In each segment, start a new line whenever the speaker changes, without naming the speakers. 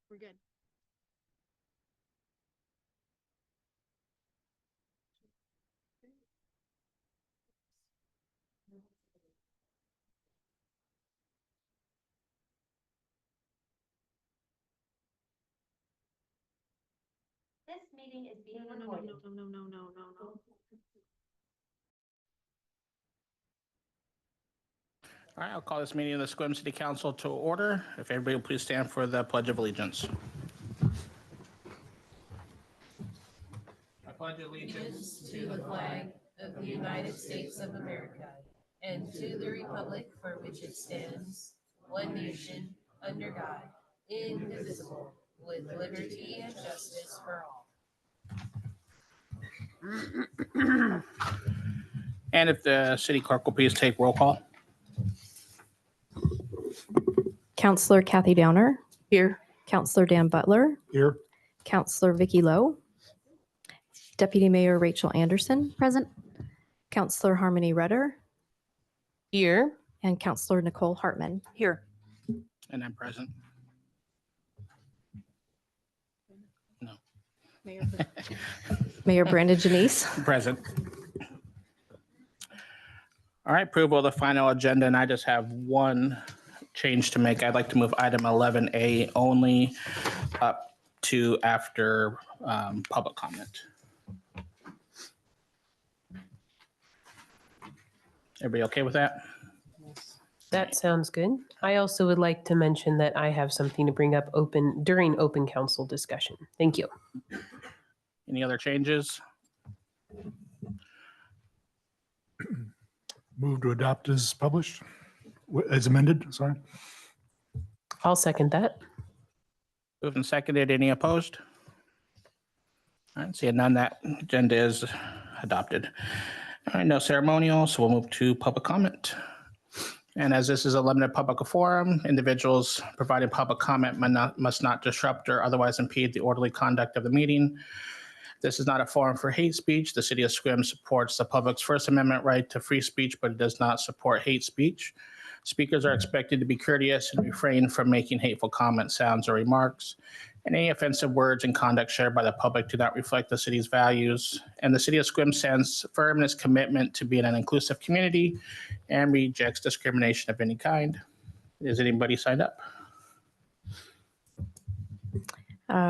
We're good.
This meeting is being recorded.
No.
All right, I'll call this meeting of the Sequim City Council to order. If everybody will please stand for the Pledge of Allegiance. I pledge allegiance
To the flag of the United States of America and to the republic for which it stands, one nation, under God, indivisible, with liberty and justice for all.
And if the city clerk will please take roll call.
Counselor Kathy Downer.
Here.
Counselor Dan Butler.
Here.
Counselor Vicky Lowe. Deputy Mayor Rachel Anderson.
Present.
Counselor Harmony Rudder.
Here.
And Counselor Nicole Hartman.
Here.
And I'm present. No.
Mayor Brandon Janice.
Present. All right, approval of the final agenda, and I just have one change to make. I'd like to move item 11A only up to after public comment. Everybody okay with that?
That sounds good. I also would like to mention that I have something to bring up during open council discussion. Thank you.
Any other changes?
Move to adopt as published, as amended, sorry.
I'll second that.
Moved and seconded. Any opposed? All right, seeing none, that agenda is adopted. All right, no ceremonial, so we'll move to public comment. And as this is a limited public forum, individuals providing public comment must not disrupt or otherwise impede the orderly conduct of the meeting. This is not a forum for hate speech. The city of Sequim supports the public's First Amendment right to free speech, but it does not support hate speech. Speakers are expected to be courteous and refrain from making hateful comments, sounds, or remarks. And any offensive words and conduct shared by the public do not reflect the city's values. And the city of Sequim stands firm in its commitment to being an inclusive community and rejects discrimination of any kind. Is anybody signed up?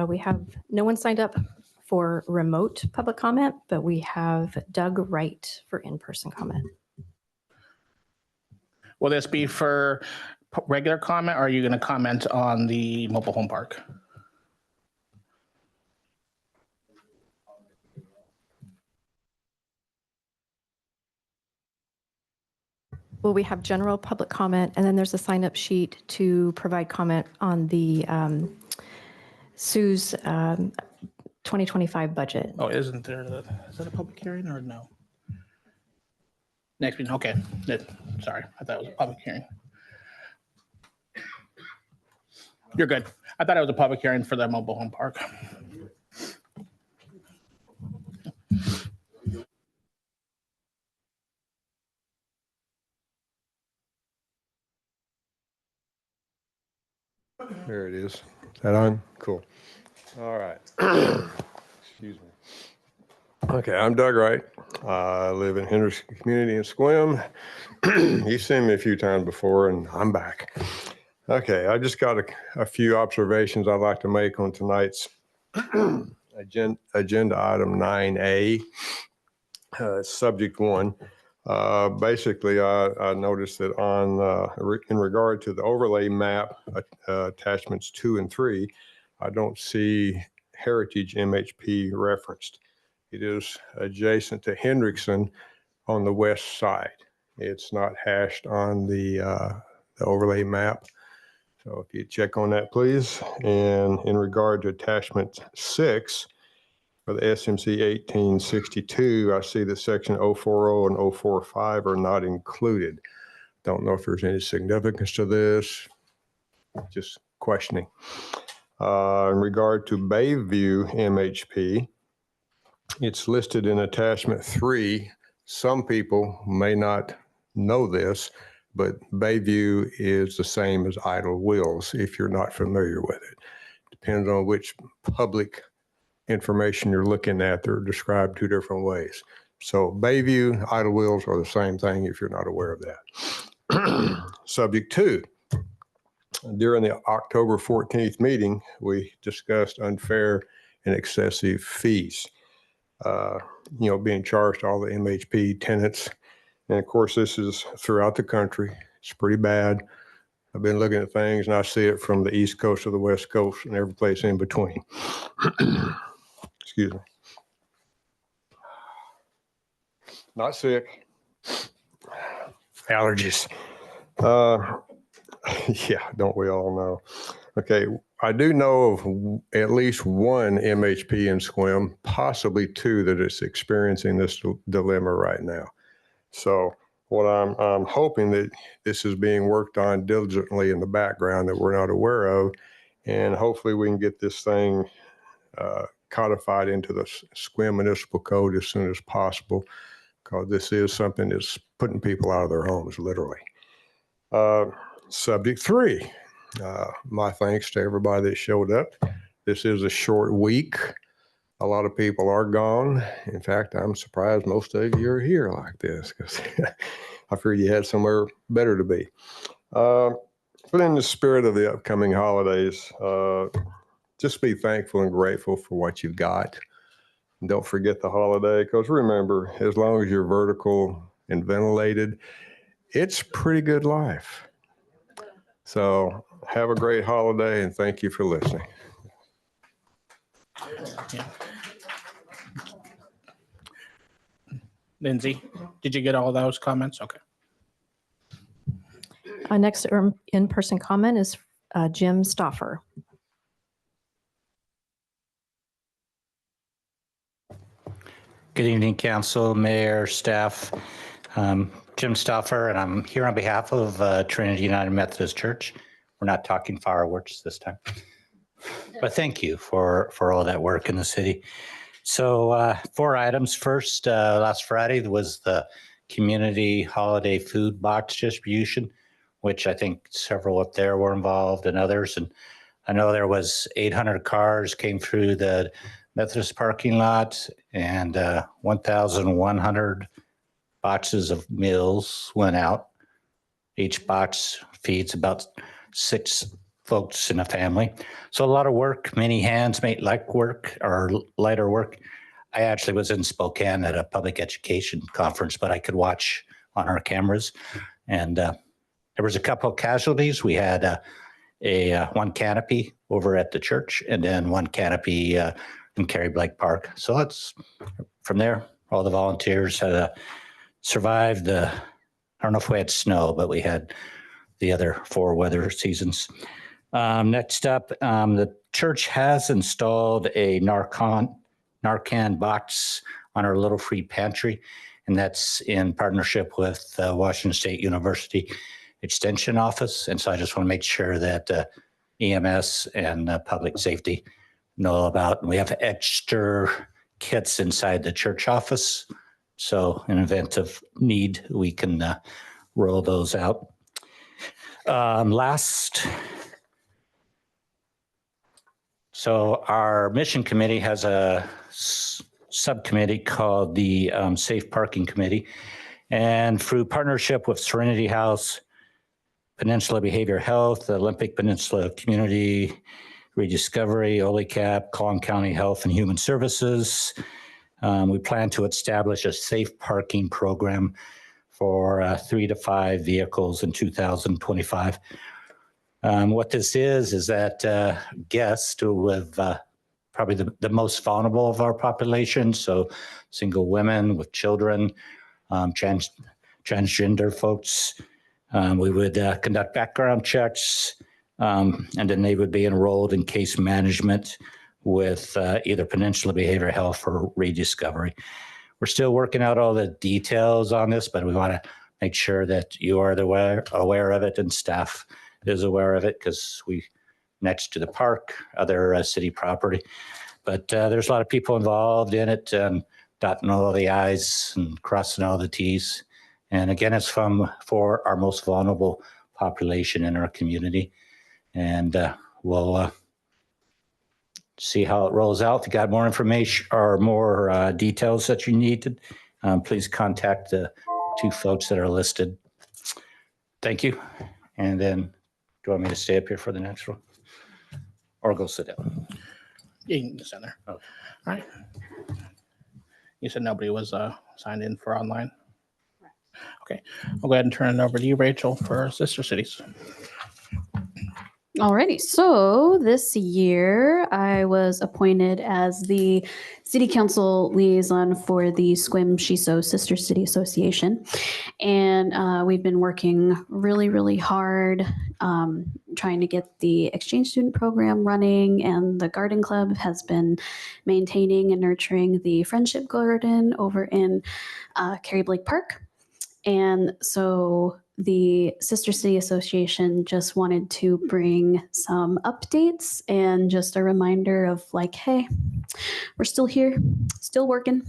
We have no one signed up for remote public comment, but we have Doug Wright for in-person comment.
Will this be for regular comment, or are you going to comment on the mobile home park?
Well, we have general public comment, and then there's a sign-up sheet to provide comment on the Sue's 2025 budget.
Oh, isn't there, is that a public hearing or no? Next meeting, okay. Sorry, I thought it was a public hearing. You're good. I thought it was a public hearing for the mobile home park.
There it is. Is that on? Cool. All right. Excuse me. Okay, I'm Doug Wright. I live in Henderson Community in Sequim. You've seen me a few times before, and I'm back. Okay, I just got a few observations I'd like to make on tonight's agenda item 9A, subject 1. Basically, I noticed that in regard to the overlay map, attachments 2 and 3, I don't see Heritage MHP referenced. It is adjacent to Hendrickson on the west side. It's not hashed on the overlay map. So if you check on that, please. And in regard to attachment 6, for the SMC 1862, I see that section 040 and 045 are not included. Don't know if there's any significance to this, just questioning. In regard to Bayview MHP, it's listed in attachment 3. Some people may not know this, but Bayview is the same as Idle Wills if you're not familiar with it. Depends on which public information you're looking at. They're described two different ways. So Bayview, idle wheels are the same thing if you're not aware of that. Subject 2. During the October 14th meeting, we discussed unfair and excessive fees, being charged to all the MHP tenants. And of course, this is throughout the country. It's pretty bad. I've been looking at things and I see it from the East Coast to the West Coast and every place in between. Excuse me. Not sick. Allergies. Yeah, don't we all know? Okay, I do know of at least one MHP in Sequim, possibly two, that is experiencing this dilemma right now. So what I'm hoping that this is being worked on diligently in the background that we're not aware of, and hopefully we can get this thing codified into the Sequim Municipal Code as soon as possible, because this is something that's putting people out of their homes, literally. Subject 3, my thanks to everybody that showed up. This is a short week. A lot of people are gone. In fact, I'm surprised most of you are here like this, because I figured you had somewhere better to be. But in the spirit of the upcoming holidays, just be thankful and grateful for what you've got. And don't forget the holiday, because remember, as long as you're vertical and ventilated, it's pretty good life. So have a great holiday and thank you for listening.
Lindsay, did you get all those comments? Okay.
Next in-person comment is Jim Stoffer.
Good evening, council, mayor, staff. Jim Stoffer, and I'm here on behalf of Trinity United Methodist Church. We're not talking fireworks this time, but thank you for all that work in the city. So 4 items. First, last Friday was the community holiday food box distribution, which I think several up there were involved and others. And I know there was 800 cars came through the Methodist parking lot, and 1,100 boxes of meals went out. Each box feeds about 6 folks in a family. So a lot of work, many hands make light work or lighter work. I actually was in Spokane at a public education conference, but I could watch on our cameras. And there was a couple of casualties. We had one canopy over at the church and then one canopy in Cary Blake Park. So that's from there. All the volunteers had survived I don't know if we had snow, but we had the other 4 weather seasons. Next up, the church has installed a Narcan box on our Little Free Pantry, and that's in partnership with Washington State University Extension Office. And so I just want to make sure that EMS and public safety know about. And we have extra kits inside the church office. So in event of need, we can roll those out. So our mission committee has a subcommittee called the Safe Parking Committee. And through partnership with Serenity House, Peninsula Behavioral Health, the Olympic Peninsula Community Rediscovery, OLICAP, Collin County Health and Human Services, we plan to establish a safe parking program for 3 to 5 vehicles in 2025. What this is that guests who live probably the most vulnerable of our population, so single women with children, transgender folks, we would conduct background checks, and then they would be enrolled in case management with either Peninsula Behavioral Health or Rediscovery. We're still working out all the details on this, but we want to make sure that you are aware of it and staff is aware of it, because we next to the park, other city property. But there's a lot of people involved in it, dotting all the I's and crossing all the T's. And again, it's for our most vulnerable population in our community. And we'll see how it rolls out. If you got more information or more details that you need, please contact the two folks that are listed. Thank you. And then, do you want me to stay up here for the next one? Or go sit down?
You can sit there.
Okay.
All right. You said nobody was signed in for online? Okay, I'll go ahead and turn it over to you, Rachel, for Sister Cities.
Alrighty, so this year I was appointed as the City Council liaison for the Sequim-Shiso Sister City Association. And we've been working really, really hard trying to get the exchange student program running, and the garden club has been maintaining and nurturing the friendship garden over in Carrie Blake Park. And so the Sister City Association just wanted to bring some updates and just a reminder of like, hey, we're still here, still working,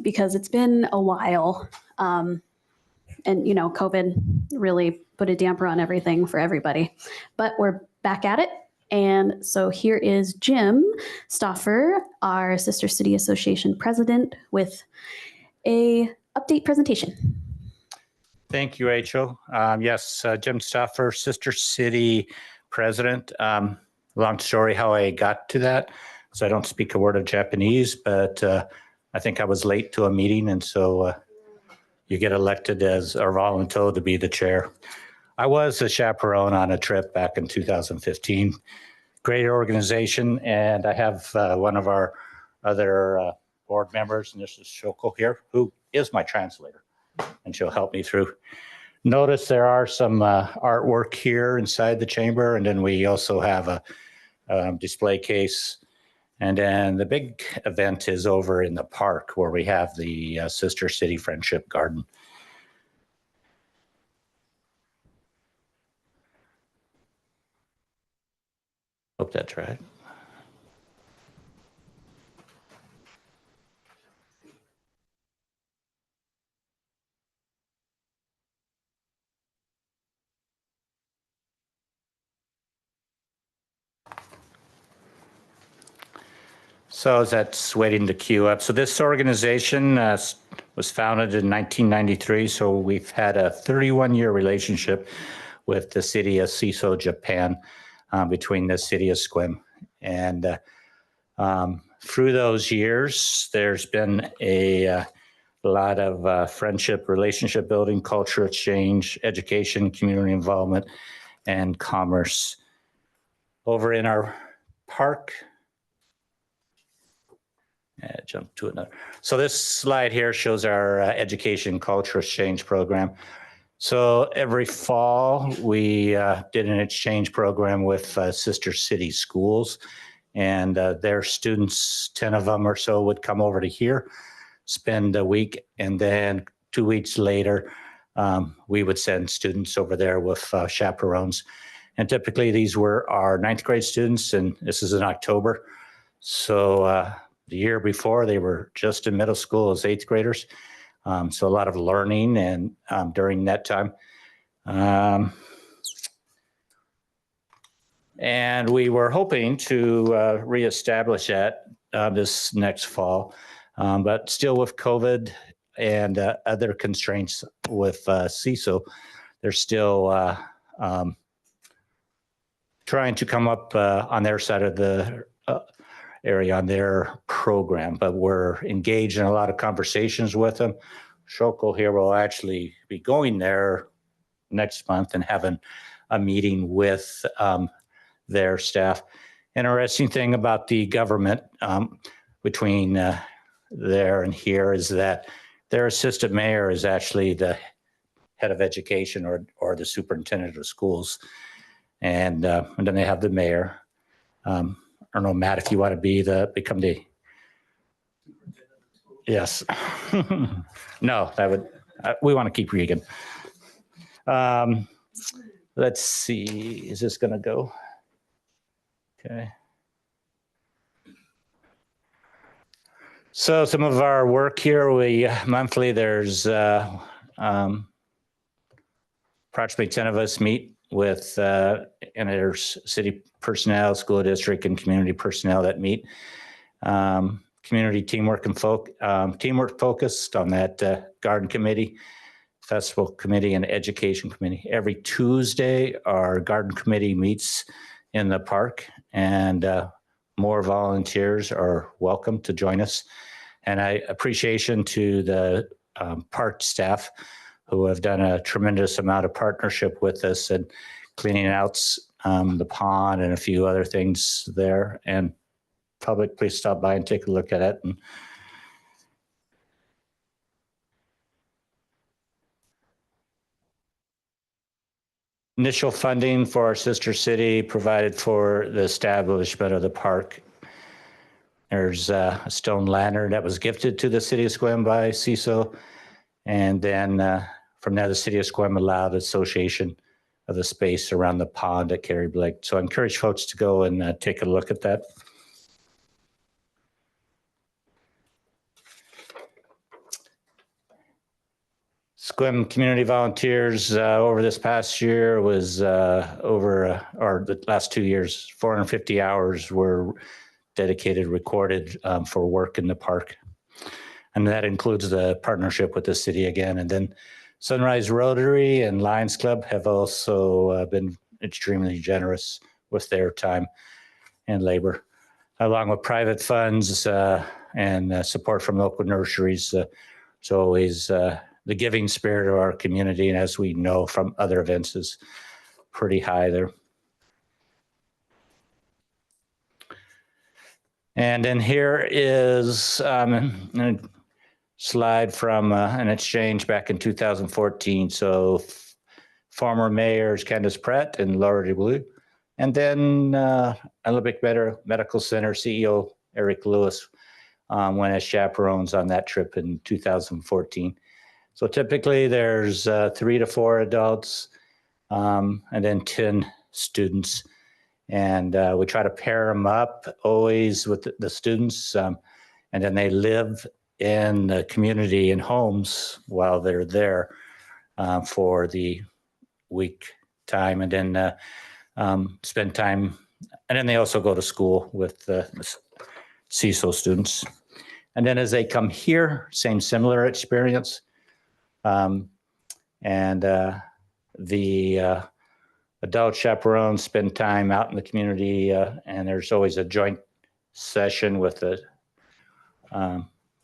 because it's been a while. And, you know, COVID really put a damper on everything for everybody, but we're back at it. And so here is Jim Stauffer, our Sister City Association president, with a update presentation.
Thank you, Rachel. Yes, Jim Stauffer, Sister City president. Long story how I got to that. So I don't speak a word of Japanese, but I think I was late to a meeting. And so you get elected as or voluntold to be the chair. I was a chaperone on a trip back in 2015. Great organization. And I have one of our other board members, and this is Shoko here, who is my translator, and she'll help me through. Notice there are some artwork here inside the chamber, and then we also have a display case. And then the big event is over in the park where we have the Sister City Friendship Garden. Hope that's right. So that's waiting to queue up. So this organization was founded in 1993. So we've had a 31-year relationship with the city of Shiso, Japan, between the city of Sequim. And through those years, there's been a lot of friendship, relationship building, culture exchange, education, community involvement, and commerce. Over in our park, jump to another. So this slide here shows our education culture exchange program. So every fall, we did an exchange program with Sister City schools, and their students, 10 of them or so, would come over to here, spend a week, and then 2 weeks later, we would send students over there with chaperones. And typically these were our 9th grade students, and this is in October. So the year before, they were just in middle school as 8th graders. So a lot of learning and during that time. And we were hoping to reestablish that this next fall, but still with COVID and other constraints with Shiso, they're still trying to come up on their side of the area on their program, but we're engaged in a lot of conversations with them. Shoko here will actually be going there next month and having a meeting with their staff. Interesting thing about the government between there and here is that their assistant mayor is actually the head of education or the superintendent of schools. And then they have the mayor. I don't know, Matt, if you want to become the, yes. No, that would, we want to keep Regan. Let's see, is this going to go? Okay. So some of our work here, we monthly, there's approximately 10 of us meet with, and there's city personnel, school district, and community personnel that meet. Community teamwork and teamwork focused on that garden committee, festival committee, and education committee. Every Tuesday, our garden committee meets in the park, and more volunteers are welcome to join us. And I appreciation to the park staff who have done a tremendous amount of partnership with us and cleaning out the pond and a few other things there. And public, please stop by and take a look at it. And initial funding for our sister city provided for the establishment of the park. There's a stone lantern that was gifted to the city of Sequim by Shiso. And then from there, the city of Sequim allowed association of the space around the pond at Carrie Blake. So I encourage folks to go and take a look at that. Sequim community volunteers over this past year was or the last 2 years, 450 hours were dedicated, recorded for work in the park. And that includes the partnership with the city again. And then Sunrise Rotary and Lions Club have also been extremely generous with their time and labor, along with private funds and support from local nurseries. It's always the giving spirit of our community, and as we know from other events, is pretty high there. And then here is a slide from an exchange back in 2014. So former mayors Candace Pratt and Laura DeBlue, and then Olympic Medical Center CEO Eric Lewis went as chaperones on that trip in 2014. So typically there's 3 to 4 adults and then 10 students. And we try to pair them up always with the students. And then they live in the community in homes while they're there for the week time, and then spend time. And then they also go to school with the Shiso students. And then as they come here, similar experience. The adult chaperones spend time out in the community, and there's always a joint session with the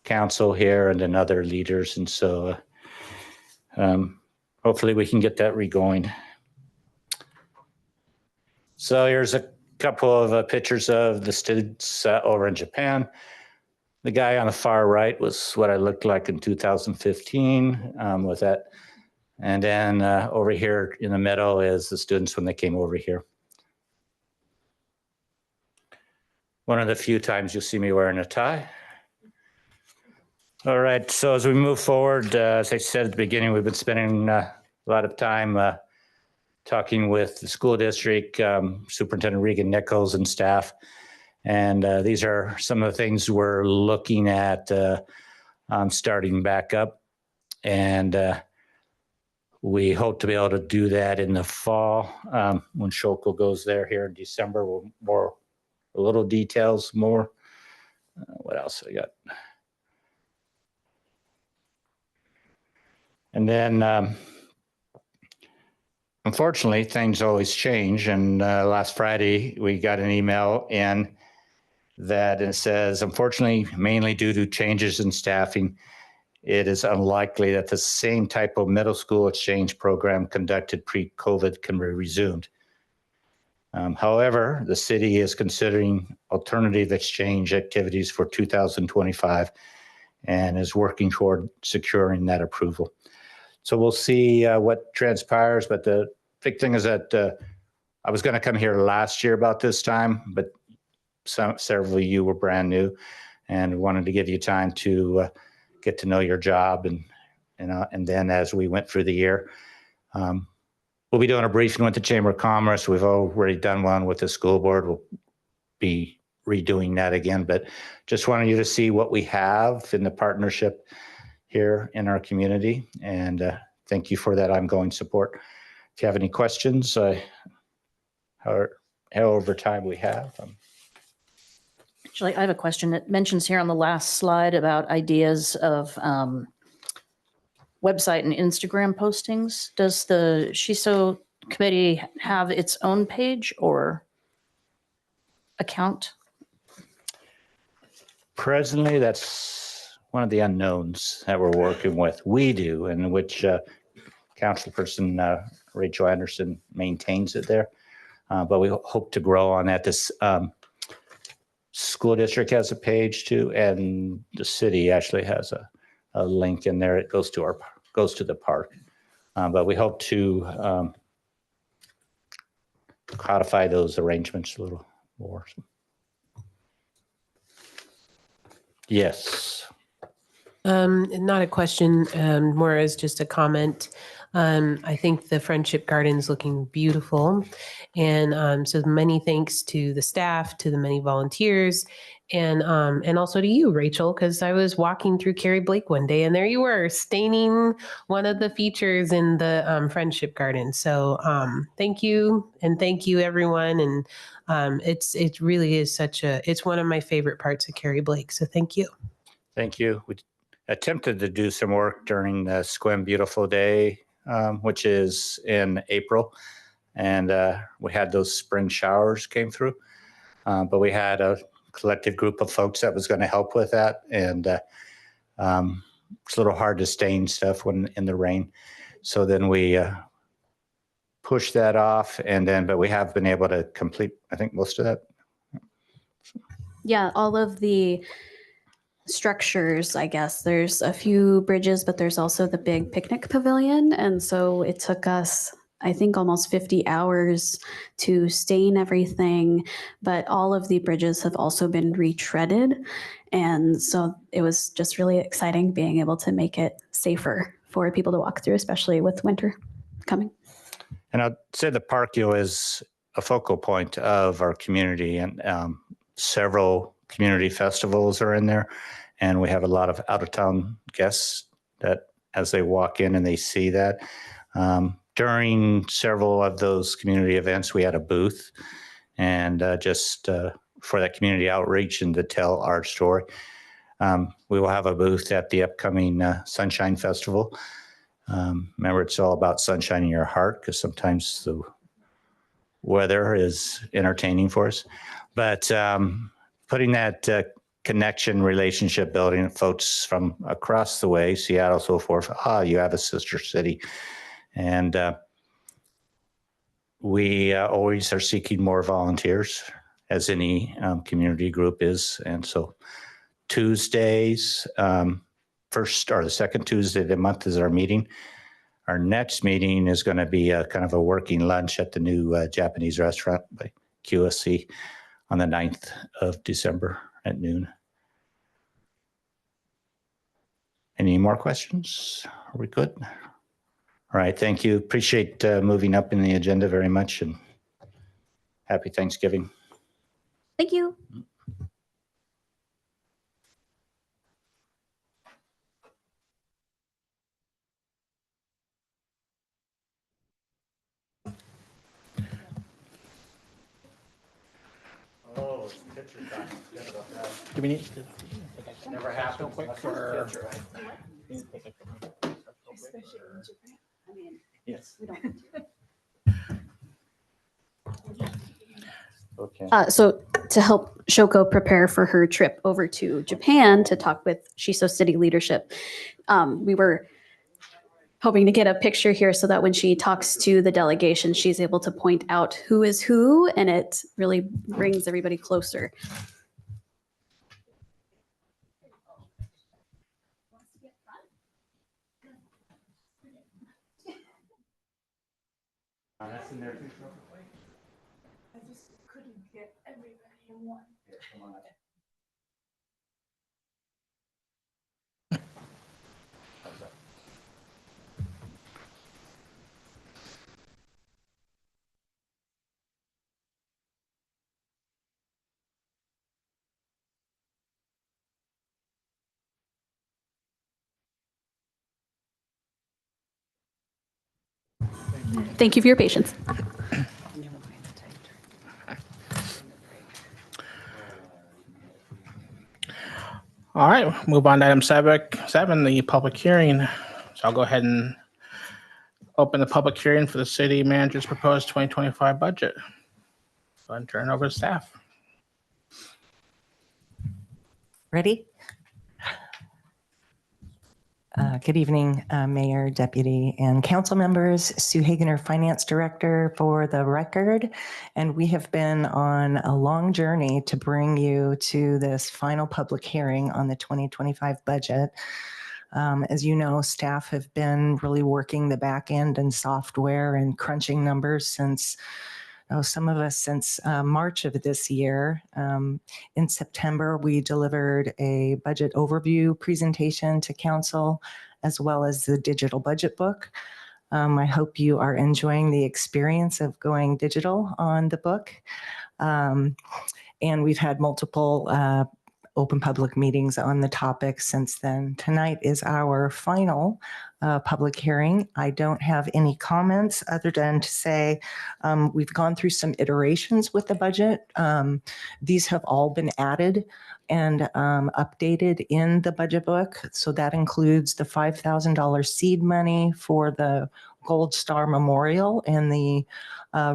council here and then other leaders. And so hopefully we can get that regoing. So here's a couple of pictures of the students over in Japan. The guy on the far right was what I looked like in 2015 with that. And then over here in the middle is the students when they came over here. One of the few times you'll see me wearing a tie. All right, so as we move forward, as I said at the beginning, we've been spending a lot of time talking with the school district, Superintendent Regan Nichols and staff. And these are some of the things we're looking at starting back up. And we hope to be able to do that in the fall when Shoko goes there here in December. We'll a little details more. What else I got? And then, unfortunately, things always change. And last Friday, we got an email in that it says, unfortunately, mainly due to changes in staffing, it is unlikely that the same type of middle school exchange program conducted pre-COVID can be resumed. However, the city is considering alternative exchange activities for 2025 and is working toward securing that approval. So we'll see what transpires, but the big thing is that I was going to come here last year about this time, but several of you were brand new and wanted to give you time to get to know your job. And then as we went through the year, we'll be doing a briefing with the Chamber of Commerce. We've already done one with the school board. We'll be redoing that again, but just wanted you to see what we have in the partnership here in our community. And thank you for that ongoing support. if you have any questions, however time we have.
Actually, I have a question. It mentions here on the last slide about ideas of website and Instagram postings. Does the Shiso committee have its own page or account?
Presently, that's one of the unknowns that we're working with. We do, in which councilperson Rachel Anderson maintains it there. But we hope to grow on that. This school district has a page too, and the city actually has a link in there. It goes to the park. But we hope to codify those arrangements a little more. Yes.
Not a question, more as just a comment. I think the Friendship Garden's looking beautiful. And so many thanks to the staff, to the many volunteers, and also to you, Rachel, because I was walking through Carrie Blake one day and there you were staining one of the features in the Friendship Garden. So thank you, and thank you everyone. And it really is it's one of my favorite parts of Carrie Blake. So thank you.
Thank you. We attempted to do some work during the Sequim Beautiful Day, which is in April. And we had those spring showers came through. But we had a collective group of folks that was going to help with that. And it's a little hard to stain stuff when in the rain. So then we pushed that off. But we have been able to complete, I think, most of that.
Yeah, all of the structures, I guess. There's a few bridges, but there's also the big picnic pavilion. And so it took us, I think, almost 50 hours to stain everything. But all of the bridges have also been retreaded. And so it was just really exciting being able to make it safer for people to walk through, especially with winter coming.
And I'd say the park is a focal point of our community, and several community festivals are in there. And we have a lot of out-of-town guests that as they walk in and they see that. During several of those community events, we had a booth and just for that community outreach and to tell our story. We will have a booth at the upcoming Sunshine Festival. Remember, it's all about sunshine in your heart because sometimes the weather is entertaining for us. But putting that connection, relationship building, folks from across the way, Seattle, so forth, you have a sister city. And we always are seeking more volunteers, as any community group is. And so Tuesdays, first or the second Tuesday of the month is our meeting. Our next meeting is going to be a kind of a working lunch at the new Japanese restaurant by QSC on the 9th of December at noon. Any more questions? Are we good? All right, thank you. Appreciate moving up in the agenda very much, and happy Thanksgiving.
Thank you.
Oh, picture time.
Do we need?
Never happened. Yes. Okay.
So to help Shoko prepare for her trip over to Japan to talk with Shiso City leadership, we were hoping to get a picture here so that when she talks to the delegation, she's able to point out who is who, and it really brings everybody closer.
That's in there too.
I just couldn't get everybody in one.
Yeah, come on. How's that? Thank
Thank you for your patience.
All right, move on to item seven, the public hearing. So I'll go ahead and open the public hearing for the city manager's proposed 2025 budget. Go ahead and turn it over to staff.
Ready? Good evening, Mayor, Deputy, and council members. Sue Hagener, Finance Director for the record. And we have been on a long journey to bring you to this final public hearing on the 2025 budget. As you know, staff have been really working the back end and software and crunching numbers since some of us since March of this year. In September, we delivered a budget overview presentation to council, as well as the digital budget book. I hope you are enjoying the experience of going digital on the book. And we've had multiple open public meetings on the topic since then. Tonight is our final public hearing. I don't have any comments other than to say we've gone through some iterations with the budget. These have all been added and updated in the budget book. So that includes the $5,000 seed money for the Gold Star Memorial in the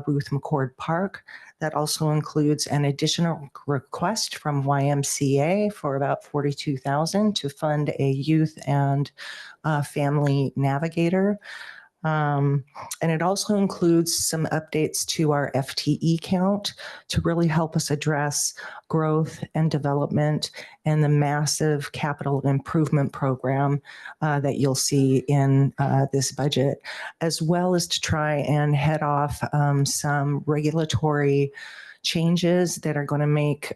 Ruth McCord Park. That also includes an additional request from YMCA for about $42,000 to fund a youth and family navigator. And it also includes some updates to our FTE count to really help us address growth and development and the massive capital improvement program that you'll see in this budget, as well as to try and head off some regulatory changes that are going to make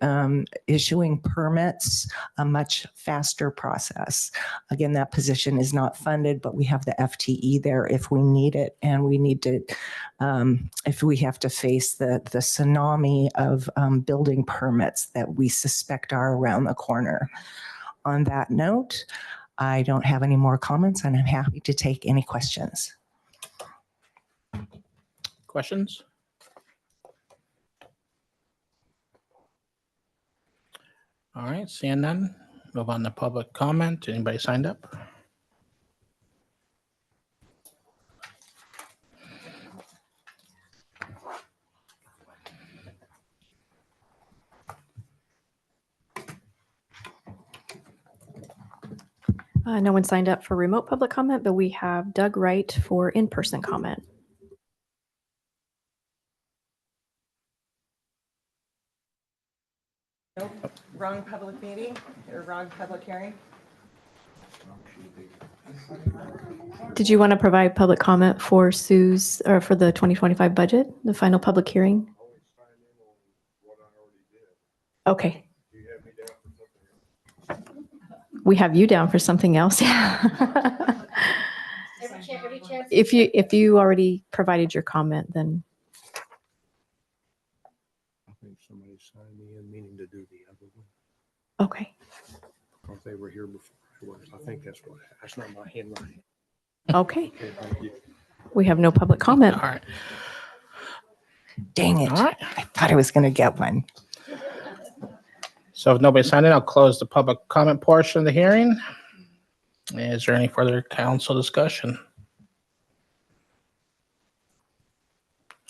issuing permits a much faster process. Again, that position is not funded, but we have the FTE there if we need it, and we need to, if we have to face the tsunami of building permits that we suspect are around the corner. On that note, I don't have any more comments, and I'm happy to take any questions.
Questions? All right, seeing none, move on to public comment. Anybody signed up?
No one signed up for remote public comment, but we have Doug Wright for in-person comment.
Nope, wrong public meeting or wrong public hearing.
Did you want to provide public comment for Sue's or for the 2025 budget, the final public hearing? Okay. We have you down for something else. If you already provided your comment, then
I think somebody signed me in meaning to do the other one.
okay.
Or if they were here before. I think that's not my handwriting.
Okay.
Okay, thank you.
We have no public comment.
All right.
Dang it.
All right.
I thought I was going to get one.
So if nobody signed in, I'll close the public comment portion of the hearing. Is there any further council discussion?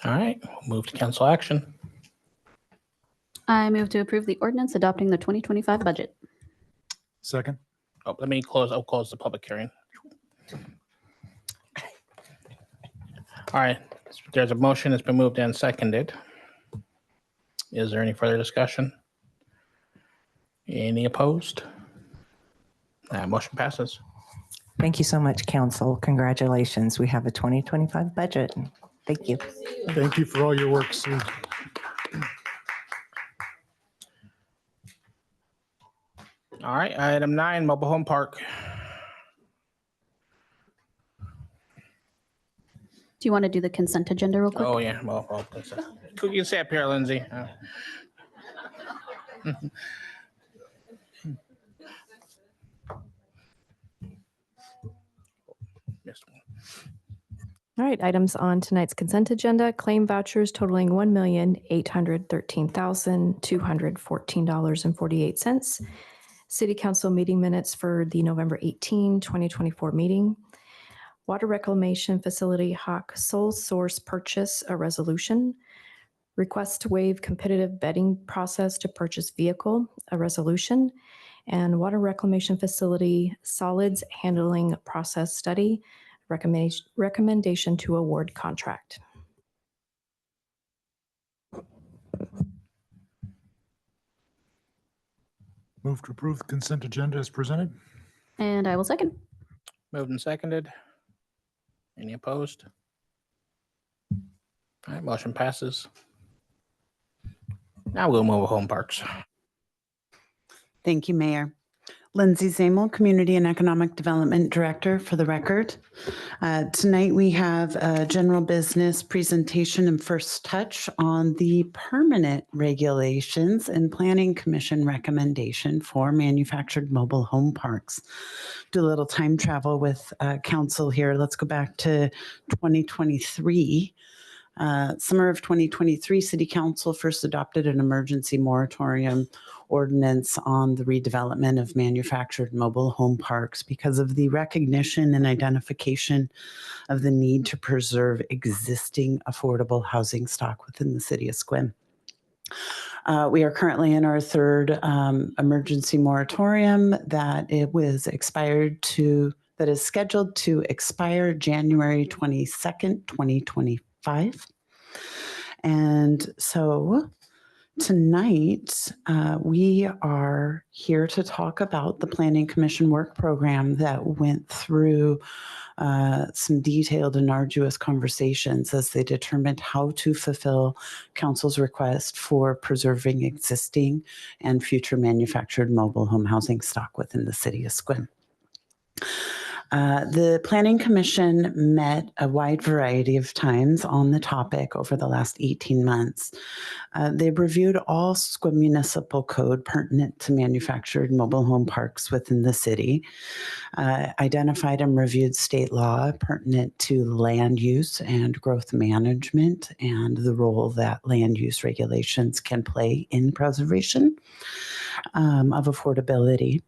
All right, we'll move to council action.
I move to approve the ordinance adopting the 2025 budget.
Second.
Oh, I'll close the public hearing. All right, there's a motion that's been moved and seconded. Is there any further discussion? Any opposed? Motion passes.
Thank you so much, council. Congratulations. We have a 2025 budget. Thank you.
Thank you for all your work, Sue.
All right, item 9, mobile home park.
Do you want to do the consent agenda real quick?
Oh, yeah, well, you can say up here, Lindsay. Missed one.
All right, items on tonight's consent agenda, claim vouchers totaling $1,813,214.48. City Council meeting minutes for the November 18, 2024 meeting. Water Reclamation Facility Hach sole source purchase, a resolution. Request to waive competitive bidding process to purchase vehicle, a resolution. And Water Reclamation Facility solids handling process study, recommendation to award contract.
Move to approve the consent agenda as presented.
And I will second.
Moved and seconded. Any opposed? All right, motion passes. Now we'll move to home parks.
Thank you, Mayor. Lindsay Zamel, Community and Economic Development Director for the record. Tonight we have a general business presentation and first touch on the permanent regulations and Planning Commission recommendation for manufactured mobile home parks. Do a little time travel with council here. Let's go back to 2023. Summer of 2023, City Council first adopted an emergency moratorium ordinance on the redevelopment of manufactured mobile home parks because of the recognition and identification of the need to preserve existing affordable housing stock within the city of Sequim. We are currently in our third emergency moratorium that is scheduled to expire January 22nd, 2025. And so tonight, we are here to talk about the Planning Commission work program that went through some detailed and arduous conversations as they determined how to fulfill Council's request for preserving existing and future manufactured mobile home housing stock within the city of Sequim. The Planning Commission met a wide variety of times on the topic over the last 18 months. They've reviewed all Sequim municipal code pertinent to manufactured mobile home parks within the city, identified and reviewed state law pertinent to land use and growth management and the role that land use regulations can play in preservation of affordability.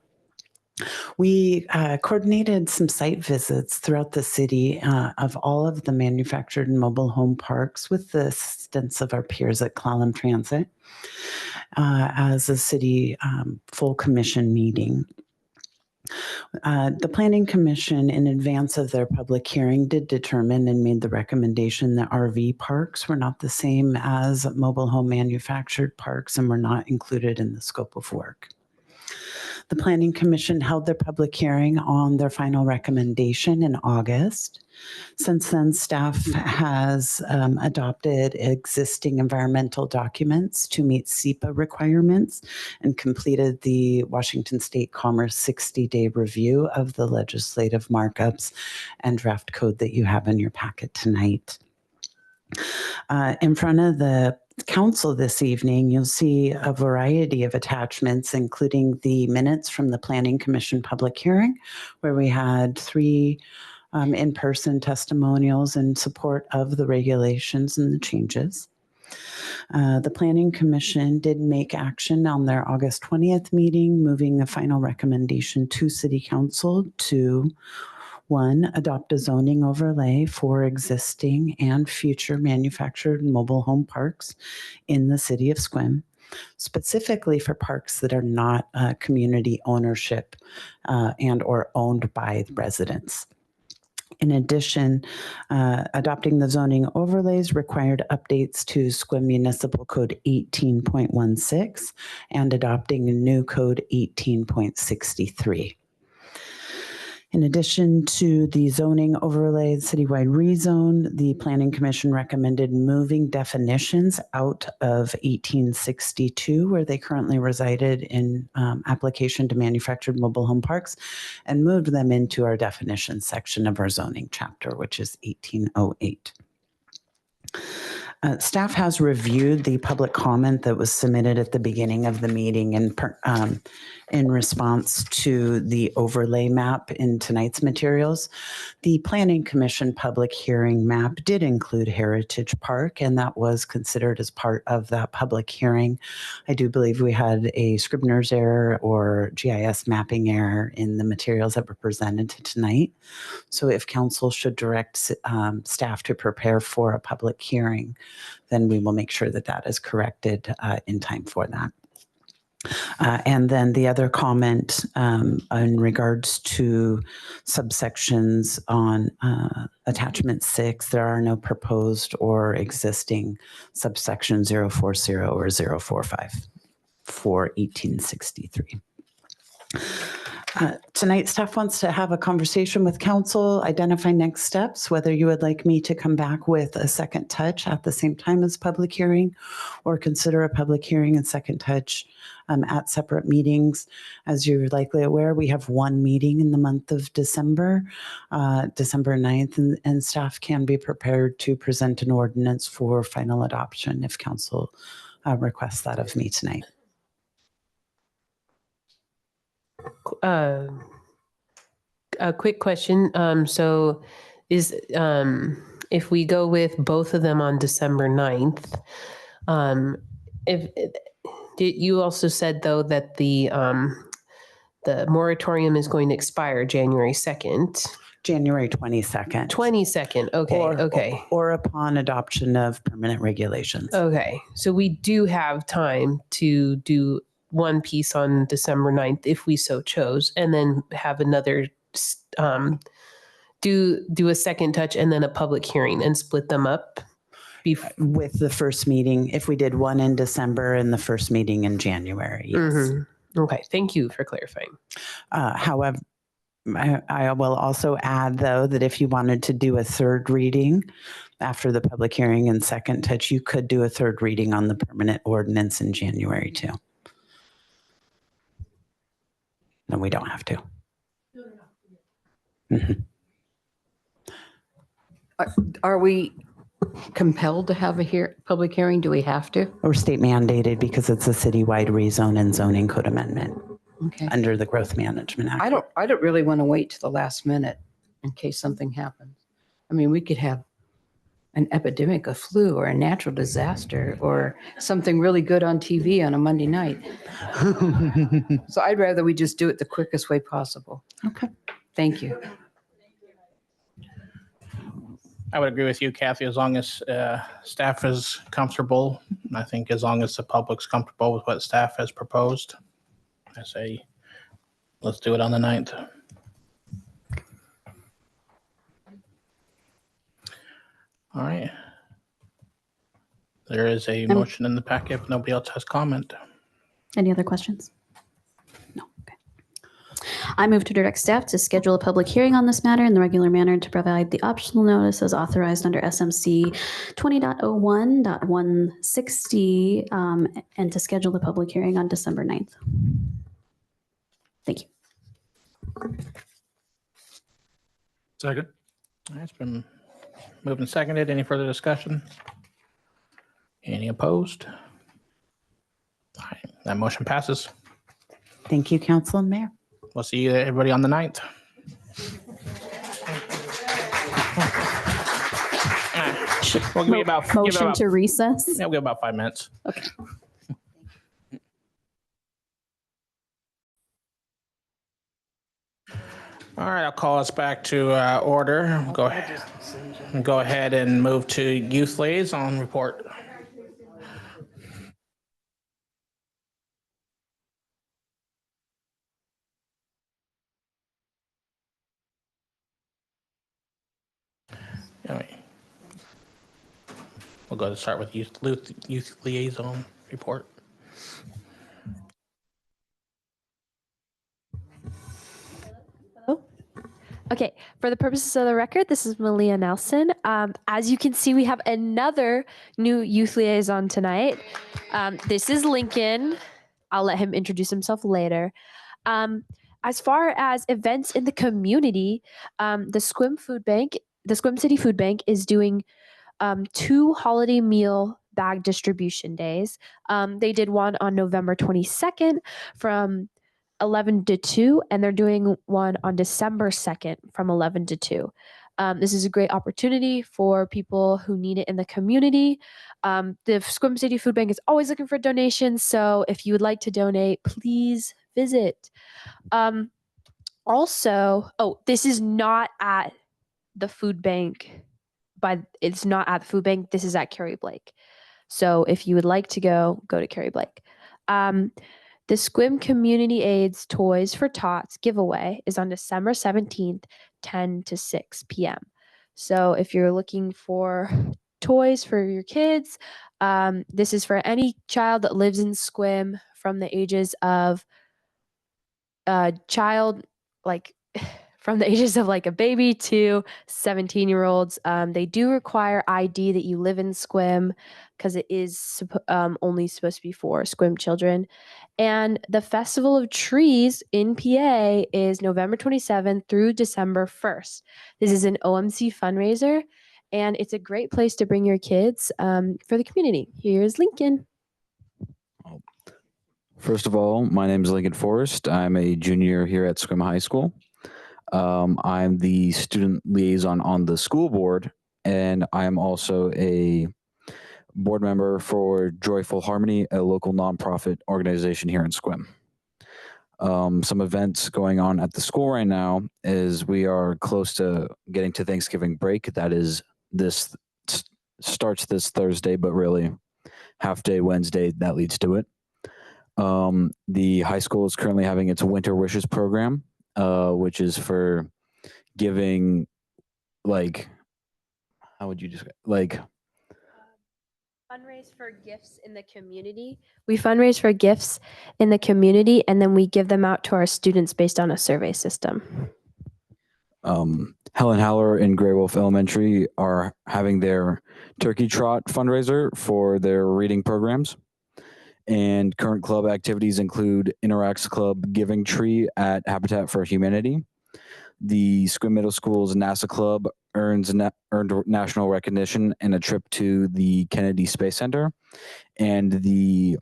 We coordinated some site visits throughout the city of all of the manufactured and mobile home parks with the assistance of our peers at Clallam Transit as a city full commission meeting. The Planning Commission, in advance of their public hearing, did determine and made the recommendation that RV parks were not the same as mobile home manufactured parks and were not included in the scope of work. The Planning Commission held their public hearing on their final recommendation in August. Since then, staff has adopted existing environmental documents to meet SEPA requirements and completed the Washington State Commerce 60-day review of the legislative markups and draft code that you have in your packet tonight. In front of the Council this evening, you'll see a variety of attachments, including the minutes from the Planning Commission public hearing, where we had 3 in-person testimonials in support of the regulations and the changes. The Planning Commission did make action on their August 20th meeting, moving the final recommendation to City Council to 1, adopt a zoning overlay for existing and future manufactured mobile home parks in the city of Sequim, specifically for parks that are not community ownership and or owned by residents. In addition, adopting the zoning overlays required updates to Sequim Municipal Code 18.16 and adopting a new code 18.63. In addition to the zoning overlay citywide rezone, the Planning Commission recommended moving definitions out of 1862, where they currently resided in application to manufactured mobile home parks, and moved them into our definition section of our zoning chapter, which is 1808. Staff has reviewed the public comment that was submitted at the beginning of the meeting in response to the overlay map in tonight's materials. The Planning Commission public hearing map did include Heritage Park, and that was considered as part of that public hearing. I do believe we had a Scribner's error or GIS mapping error in the materials that were presented tonight. So if council should direct staff to prepare for a public hearing, then we will make sure that that is corrected in time for that. And then the other comment in regards to subsections on attachment 6, there are no proposed or existing subsection 040 or 045 for 1863. Tonight, staff wants to have a conversation with council, identify next steps, whether you would like me to come back with a second touch at the same time as public hearing, or consider a public hearing and second touch at separate meetings. As you're likely aware, we have one meeting in the month of December, December 9th, and staff can be prepared to present an ordinance for final adoption if council requests that of me tonight.
A quick question. So is if we go with both of them on December 9th, you also said though that the moratorium is going to expire January 2nd.
January 22nd.
22nd. Okay.
Or upon adoption of permanent regulations.
Okay. So we do have time to do one piece on December 9th if we so chose, and then have another do a second touch and then a public hearing and split them up
with the first meeting. If we did one in December and the first meeting in January. Yes.
Mm-hmm. Okay. Thank you for clarifying.
However, I will also add, though, that if you wanted to do a third reading after the public hearing and second touch, you could do a third reading on the permanent ordinance in January, too. No, we don't have to. Mm-hmm.
Are we compelled to have a public hearing? Do we have to?
Or state mandated because it's a citywide rezone and zoning code amendment.
Okay.
Under the Growth Management Act.
I don't really want to wait to the last minute in case something happens. I mean, we could have an epidemic of flu or a natural disaster or something really good on TV on a Monday night. So I'd rather we just do it the quickest way possible.
Okay.
Thank you.
I would agree with you, Kathy, as long as staff is comfortable. I think as long as the public's comfortable with what staff has proposed, I say, let's do it on the 9th. All right. There is a motion in the packet if nobody else has comment.
Any other questions? No. Okay. I move to direct staff to schedule a public hearing on this matter in the regular manner to provide the optional notice as authorized under SMC 20.01.160 and to schedule the public hearing on December 9th. Thank you.
Second.
All right, it's been moved and seconded. Any further discussion? Any opposed? All right, that motion passes.
Thank you, Council and Mayor.
We'll see everybody on the 9th. We'll give you about
Motion to recess.
Yeah, we'll give about 5 minutes.
Okay.
All right, I'll call us back to order. Go ahead and move to Youth Liaison report. All right. We'll go to start with Youth Liaison report.
Okay, for the purposes of the record, this is Malia Nelson. As you can see, we have another new youth liaison tonight. This is Lincoln. I'll let him introduce himself later. As far as events in the community, the Sequim City Food Bank is doing 2 holiday meal bag distribution days. They did one on November 22nd from 11 to 2, and they're doing one on December 2nd from 11 to 2. This is a great opportunity for people who need it in the community. The Sequim City Food Bank is always looking for donations, so if you would like to donate, please visit. Also, this is not at the food bank. It's not at the food bank. This is at Carrie Blake. So if you would like to go to Carrie Blake. The Sequim Community Aids Toys for Tots giveaway is on December 17th, 10 to 6 p.m. So if you're looking for toys for your kids, this is for any child that lives in Sequim from the ages of from the ages of like a baby to 17-year-olds. They do require ID that you live in Sequim because it is only supposed to be for Sequim children. And the Festival of Trees in PA is November 27th through December 1st. This is an OMC fundraiser, and it's a great place to bring your kids for the community. Here's Lincoln.
First of all, my name is Lincoln Forrest. I'm a junior here at Sequim High School. I'm the student liaison on the school board, and I'm also a board member for Joyful Harmony, a local nonprofit organization here in Sequim. Some events going on at the school right now is we are close to getting to Thanksgiving break. That is starts this Thursday, but really half day Wednesday that leads to it. The high school is currently having its Winter Wishes program, which is for giving, how would you describe,
fundraise for gifts in the community. We fundraise for gifts in the community, and then we give them out to our students based on a survey system.
Helen Haller and Grey Wolf Elementary are having their Turkey Trot fundraiser for their reading programs. And current club activities include Interacts Club Giving Tree at Habitat for Humanity. The Sequim Middle School's NASA Club earned national recognition and a trip to the Kennedy Space Center. And the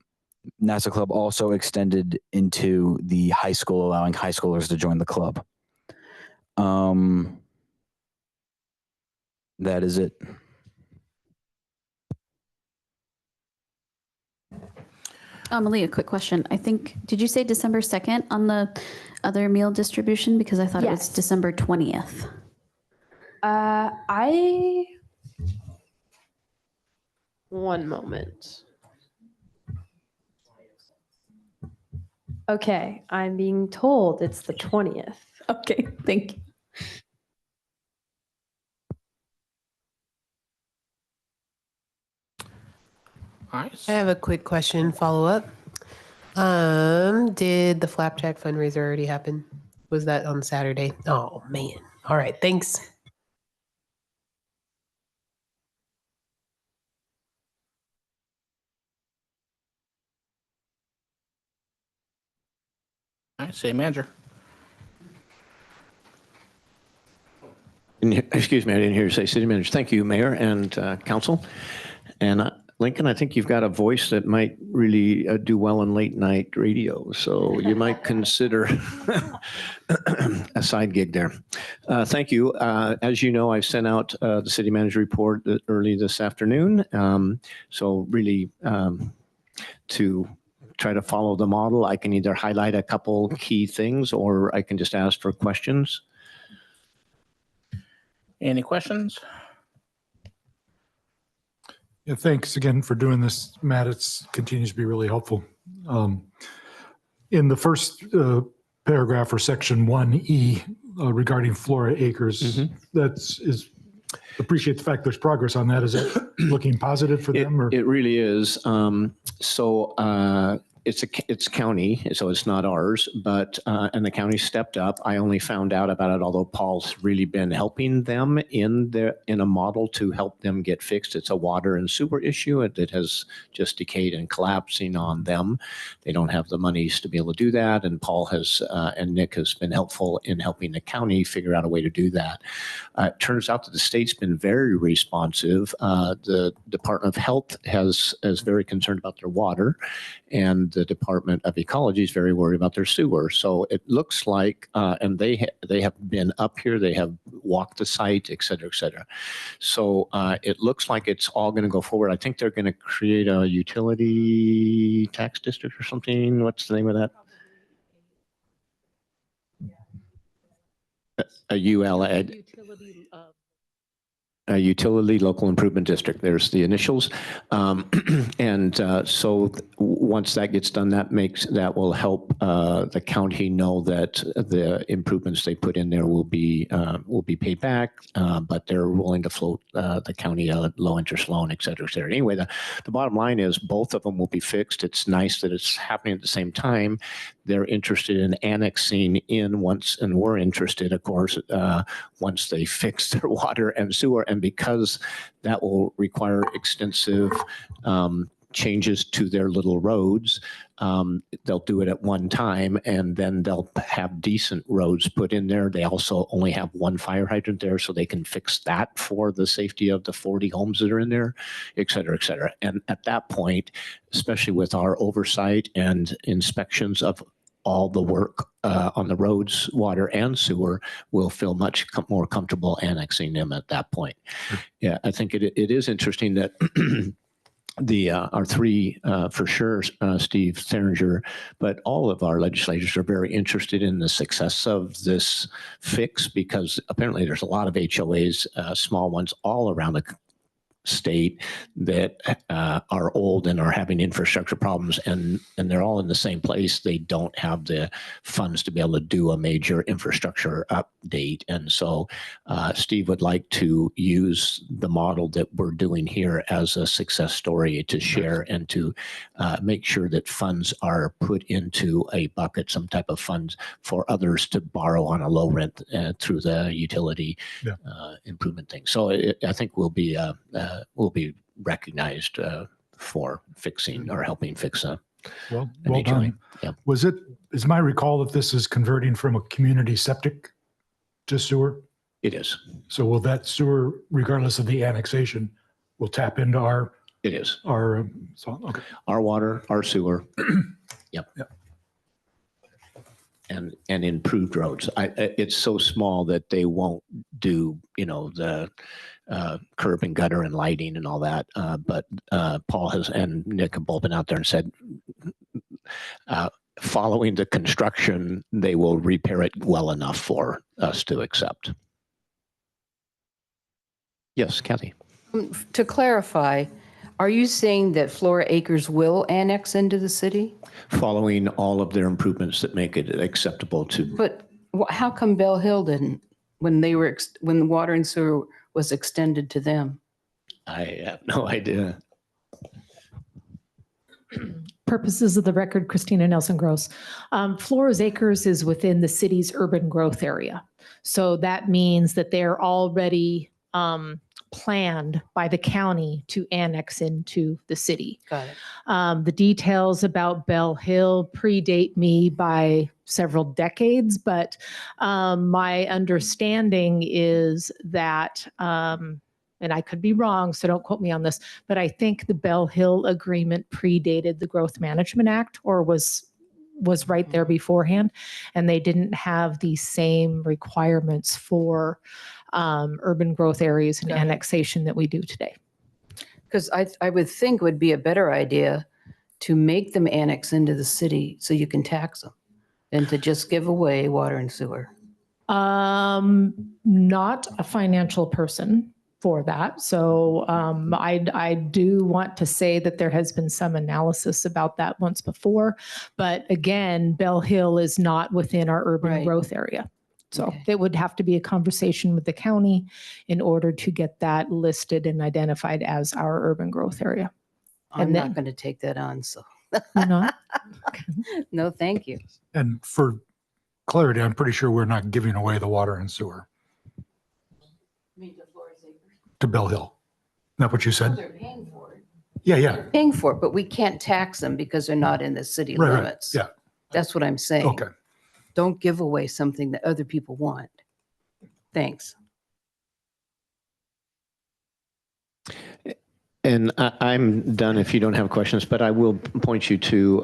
NASA Club also extended into the high school, allowing high schoolers to join the club. That is it.
Malia, quick question. I think, did you say December 2nd on the other meal distribution? Because I thought it was December 20th.
One moment. Okay, I'm being told it's the 20th.
Okay, thank you.
I have a quick question follow-up. Did the Flapjack fundraiser already happen? Was that on Saturday? Oh, man. All right, thanks.
All right, city manager.
Excuse me, I didn't hear you say city manager. Thank you, Mayor and council. And Lincoln, I think you've got a voice that might really do well in late night radio. So you might consider a side gig there. Thank you. As you know, I sent out the city manager report early this afternoon. So really to try to follow the model, I can either highlight a couple key things or I can just ask for questions.
Any questions?
Yeah, thanks again for doing this, Matt. It continues to be really helpful. In the first paragraph or section 1E regarding Flora Acres, appreciate the fact there's progress on that. Is that looking positive for them? Or?
It really is. it's county, so it's not ours, but, and the county stepped up. I only found out about it, although Paul's really been helping them in a model to help them get fixed. It's a water and sewer issue that has just decayed and collapsing on them. They don't have the monies to be able to do that. And Paul has, and Nick has been helpful in helping the county figure out a way to do that. It turns out that the state's been very responsive. The Department of Health is very concerned about their water, and the Department of Ecology is very worried about their sewer. So it looks like, and they have been up here, they have walked the site, et cetera, et cetera. So it looks like it's all going to go forward. I think they're going to create a utility tax district or something. What's the name of that? A utility local improvement district. There's the initials. So once that gets done, that will help the county know that the improvements they put in there will be paid back, but they're willing to float the county a low interest loan, et cetera, et cetera. Anyway, the bottom line is both of them will be fixed. It's nice that it's happening at the same time. They're interested in annexing in once, and we're interested, of course, once they fix their water and sewer. And because that will require extensive changes to their little roads, they'll do it at one time, and then they'll have decent roads put in there. They also only have one fire hydrant there, so they can fix that for the safety of the 40 homes that are in there, et cetera, et cetera. And at that point, especially with our oversight and inspections of all the work on the roads, water, and sewer, will feel much more comfortable annexing them at that point. Yeah, I think it is interesting that our three, for sure, Steve Theringer, but all of our legislators are very interested in the success of this fix, because apparently there's a lot of HOAs, small ones, all around the state that are old and are having infrastructure problems, and they're all in the same place. They don't have the funds to be able to do a major infrastructure update. And so Steve would like to use the model that we're doing here as a success story to share and to make sure that funds are put into a bucket, some type of funds for others to borrow on a low rent through the utility improvement thing. So I think we'll be recognized for fixing or helping fix an
well
HOA.
done.
Yeah.
Is my recall that this is converting from a community septic to sewer?
It is.
So will that sewer, regardless of the annexation, will tap into our?
It is.
Our
water, our sewer. Yep. And improved roads. It's so small that they won't do, the curb and gutter and lighting and all that. But Paul and Nick have both been out there and said, following the construction, they will repair it well enough for us to accept. Yes, Kathy.
To clarify, are you saying that Flora Acres will annex into the city?
Following all of their improvements that make it acceptable to.
But how come Bell Hill didn't, when the water and sewer was extended to them?
I have no idea.
Purposes of the record, Christina Nelson Gross. Flora's Acres is within the city's urban growth area. So that means that they're already planned by the county to annex into the city.
Got it.
The details about Bell Hill predate me by several decades, but my understanding is that, and I could be wrong, so don't quote me on this, but I think the Bell Hill agreement predated the Growth Management Act, or was right there beforehand, and they didn't have the same requirements for urban growth areas and annexation that we do today.
Because I would think would be a better idea to make them annex into the city so you can tax them than to just give away water and sewer.
Not a financial person for that. So I do want to say that there has been some analysis about that once before. But again, Bell Hill is not within our urban growth area. So it would have to be a conversation with the county in order to get that listed and identified as our urban growth area.
I'm not going to take that on, so.
You're not?
No, thank you.
And for clarity, I'm pretty sure we're not giving away the water and sewer to Bell Hill. Not what you said?
They're paying for it.
Yeah, yeah.
Paying for it, but we can't tax them because they're not in the city
Right, right.
limits.
Yeah.
That's what I'm saying.
Okay.
Don't give away something that other people want. Thanks.
And I'm done if you don't have questions, but I will point you to,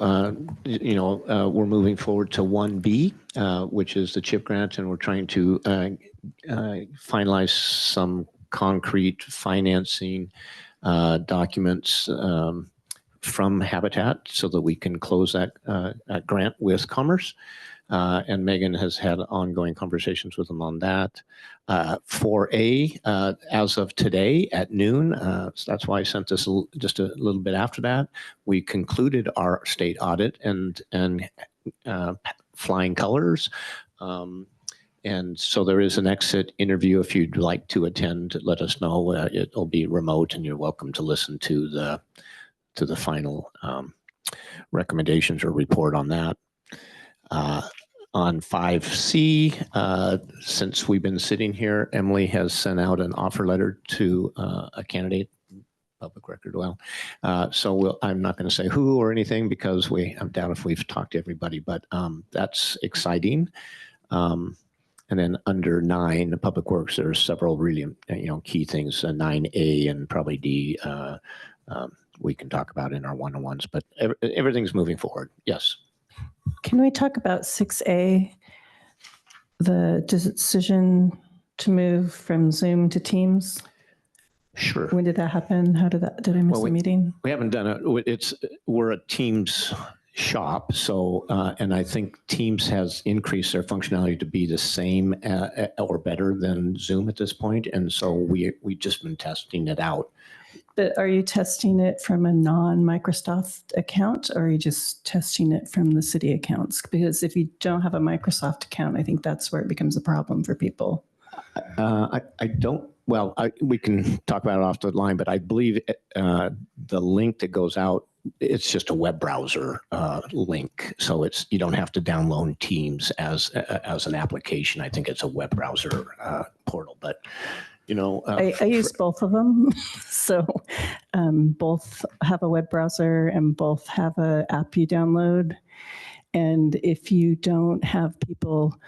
we're moving forward to 1B, which is the CHIP grant, and we're trying to finalize some concrete financing documents from Habitat so that we can close that grant with Commerce. And Megan has had ongoing conversations with them on that. 4A, as of today at noon, so that's why I sent this just a little bit after that. We concluded our state audit and flying colors. And so there is an exit interview. If you'd like to attend, let us know. It'll be remote, and you're welcome to listen to the final recommendations or report on that. On 5C, since we've been sitting here, Emily has sent out an offer letter to a candidate, public record. Well, I'm not going to say who or anything because I doubt if we've talked to everybody, but that's exciting. And then under 9, the Public Works, there's several really key things. 9A and probably D. We can talk about in our one-on-ones, but everything's moving forward. Yes.
Can we talk about 6A, the decision to move from Zoom to Teams?
Sure.
When did that happen? Did I miss the meeting?
We haven't done it. We're a Teams shop, so and I think Teams has increased their functionality to be the same or better than Zoom at this point, and so we just been testing it out.
But are you testing it from a non-Microsoft account, or are you just testing it from the city accounts? Because if you don't have a Microsoft account, I think that's where it becomes a problem for people.
I don't. Well, we can talk about it off the line, but I believe the link that goes out, it's just a web browser link, so you don't have to download Teams as an application. I think it's a web browser portal, but.
I use both of them. So both have a web browser and both have an app you download. And if you don't have people,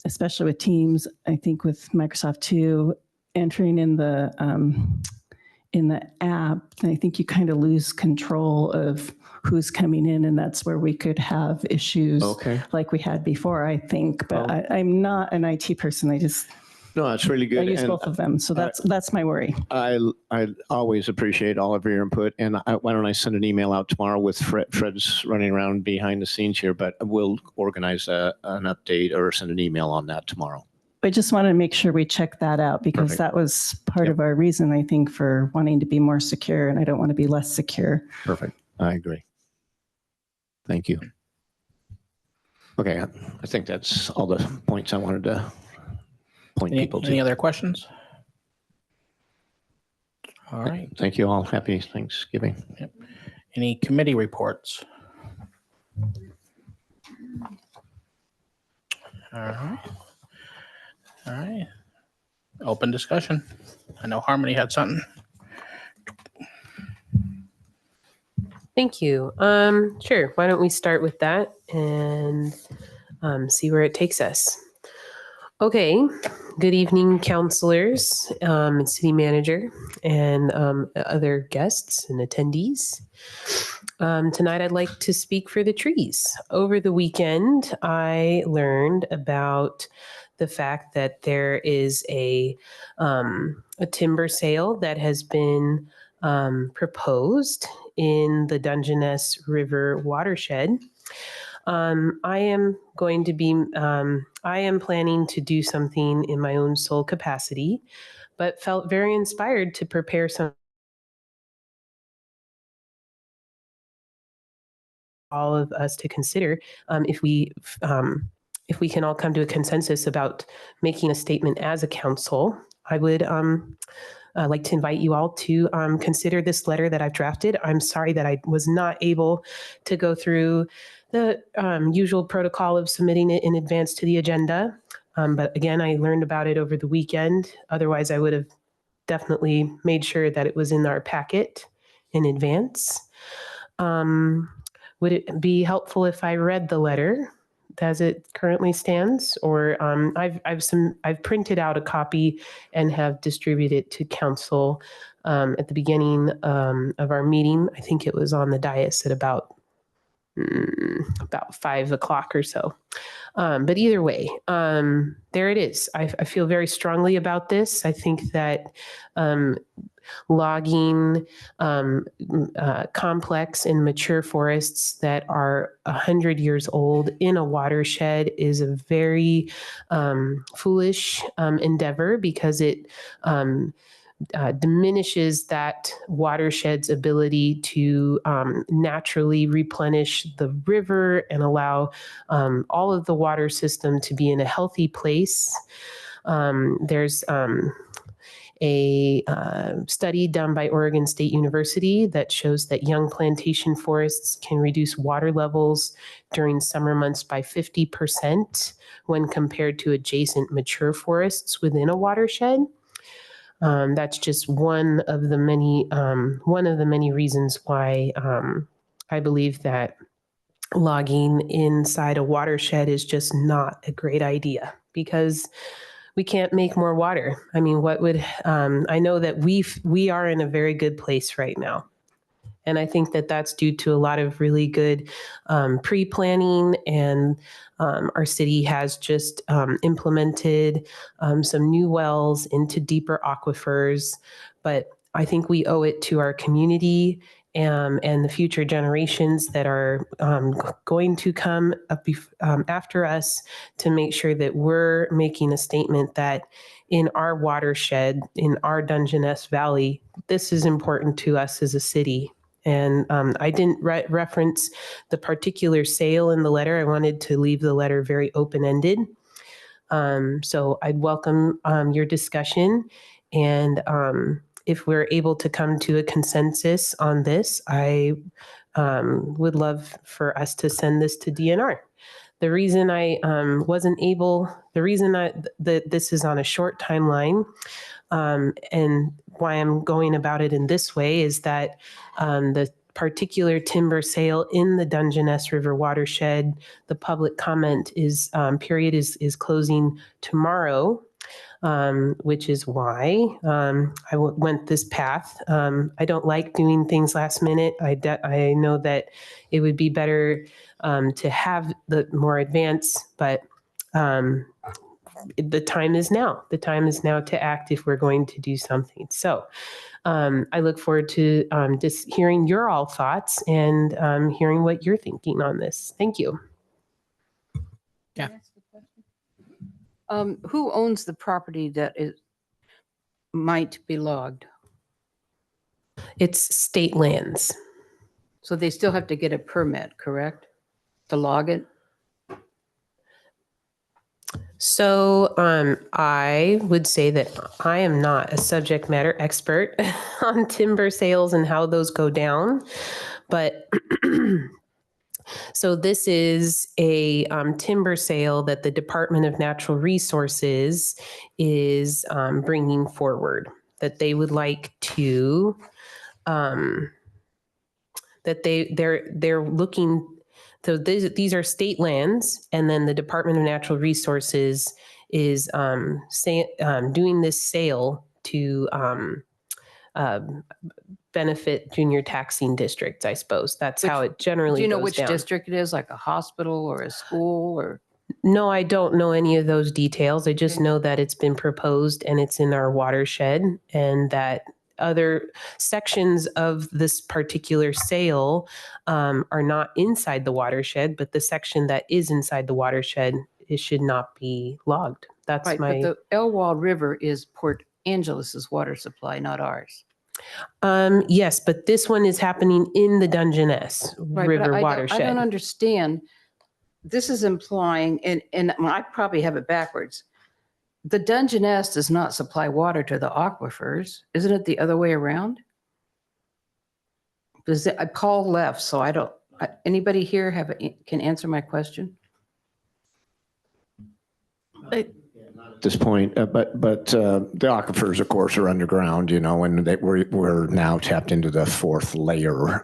especially with Teams, I think with Microsoft too, entering in the app, I think you kind of lose control of who's coming in, and that's where we could have issues like we had before, I think. But I'm not an IT person.
No, that's really good.
I use both of them, so that's my worry.
I always appreciate all of your input, and why don't I send an email out tomorrow with Fred? Fred's running around behind the scenes here, but we'll organize an update or send an email on that tomorrow.
I just wanted to make sure we check that out because that was part of our reason, I think, for wanting to be more secure, and I don't want to be less secure.
Perfect. I agree. Thank you. Okay, I think that's all the points I wanted to point people to.
Any other questions? All right.
Thank you all. Happy Thanksgiving.
Yep. Any committee reports? All right. All right. Open discussion. I know Harmony had something.
Thank you. Sure. Why don't we start with that and see where it takes us. Okay. Good evening, counselors, and city manager, and other guests and attendees. Tonight, I'd like to speak for the trees. Over the weekend, I learned about the fact that there is a timber sale that has been proposed in the Dungeness River watershed. I am planning to do something in my own sole capacity, but felt very inspired to prepare some all of us to consider if we can all come to a consensus about making a statement as a council. I would I'd like to invite you all to consider this letter that I've drafted. I'm sorry that I was not able to go through the usual protocol of submitting it in advance to the agenda. But again, I learned about it over the weekend. Otherwise, I would have definitely made sure that it was in our packet in advance. Would it be helpful if I read the letter as it currently stands? Or I've printed out a copy and have distributed it to council at the beginning of our meeting. I think it was on the dais at about 5 o'clock or so. But either way, there it is. I feel very strongly about this. I think that logging complex and mature forests that are 100 years old in a watershed is a very foolish endeavor, because it diminishes that watershed's ability to naturally replenish the river and allow all of the water system to be in a healthy place. There's a study done by Oregon State University that shows that young plantation forests can reduce water levels during summer months by 50% when compared to adjacent mature forests within a watershed. That's just one of the many reasons why I believe that logging inside a watershed is just not a great idea, because we can't make more water. I mean, what would I know that we are in a very good place right now. And I think that that's due to a lot of really good pre-planning, and our city has just implemented some new wells into deeper aquifers. But I think we owe it to our community and the future generations that are going to come up after us to make sure that we're making a statement that in our watershed, in our Dungeness Valley, this is important to us as a city. And I didn't reference the particular sale in the letter. I wanted to leave the letter very open-ended. So I'd welcome your discussion. And if we're able to come to a consensus on this, I would love for us to send this to DNR. The reason I wasn't able, the reason that this is on a short timeline, and why I'm going about it in this way, is that the particular timber sale in the Dungeness River watershed, the public comment period is closing tomorrow. Which is why I went this path. I don't like doing things last minute. I know that it would be better to have the more advance, but the time is now. The time is now to act if we're going to do something. So I look forward to just hearing your all thoughts and hearing what you're thinking on this. Thank you.
Yeah.
Who owns the property that might be logged?
It's state lands.
So they still have to get a permit, correct? To log it?
So I would say that I am not a subject matter expert on timber sales and how those go down, but so this is a timber sale that the Department of Natural Resources is bringing forward, that they would like to, that they're looking. So these are state lands, and then the Department of Natural Resources is doing this sale to benefit junior taxing districts, I suppose. That's how it generally goes.
Do you know
goes
which
down.
district it is, like a hospital or a school or?
No, I don't know any of those details. I just know that it's been proposed and it's in our watershed, and that other sections of this particular sale are not inside the watershed, but the section that is inside the watershed, it should not be logged. That's
right,
my.
But the Elwha River is Port Angeles' water supply, not ours.
Yes, but this one is happening in the Dungeness River watershed.
I don't understand. This is implying, and I probably have it backwards. the Dungeness does not supply water to the aquifers. Isn't it the other way around? Paul left, so I don't, anybody here can answer my question?
At this point, but the aquifers, of course, are underground, you know, and we're now tapped into the fourth layer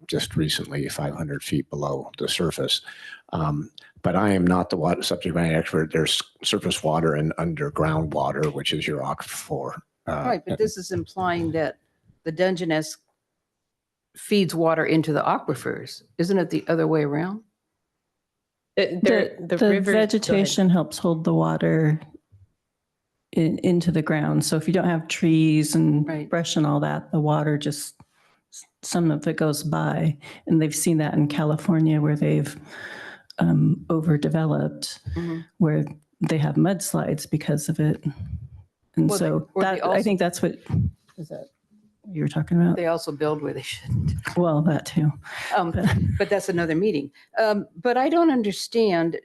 just recently, 500 feet below the surface. But I am not the subject matter expert. There's surface water and underground water, which is your aquifer.
Right, but this is implying that the Dungeness feeds water into the aquifers. Isn't it the other way around?
The
river,
vegetation helps hold the water into the ground. So if you don't have trees and brush and all that, the water just, some of it goes by. And they've seen that in California where they've overdeveloped, where they have mudslides because of it. And
Well,
so I think that's what, is that you were talking about?
They also build where they shouldn't.
Well, that too.
But that's another meeting. But I don't understand,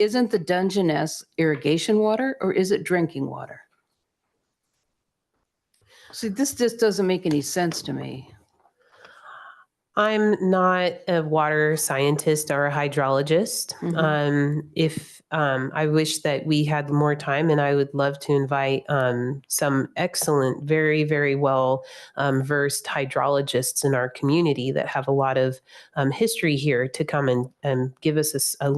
isn't the Dungeness irrigation water or is it drinking water? See, this just doesn't make any sense to me.
I'm not a water scientist or a hydrologist. If I wish that we had more time, and I would love to invite some excellent, very, very well versed hydrologists in our community that have a lot of history here to come and give us a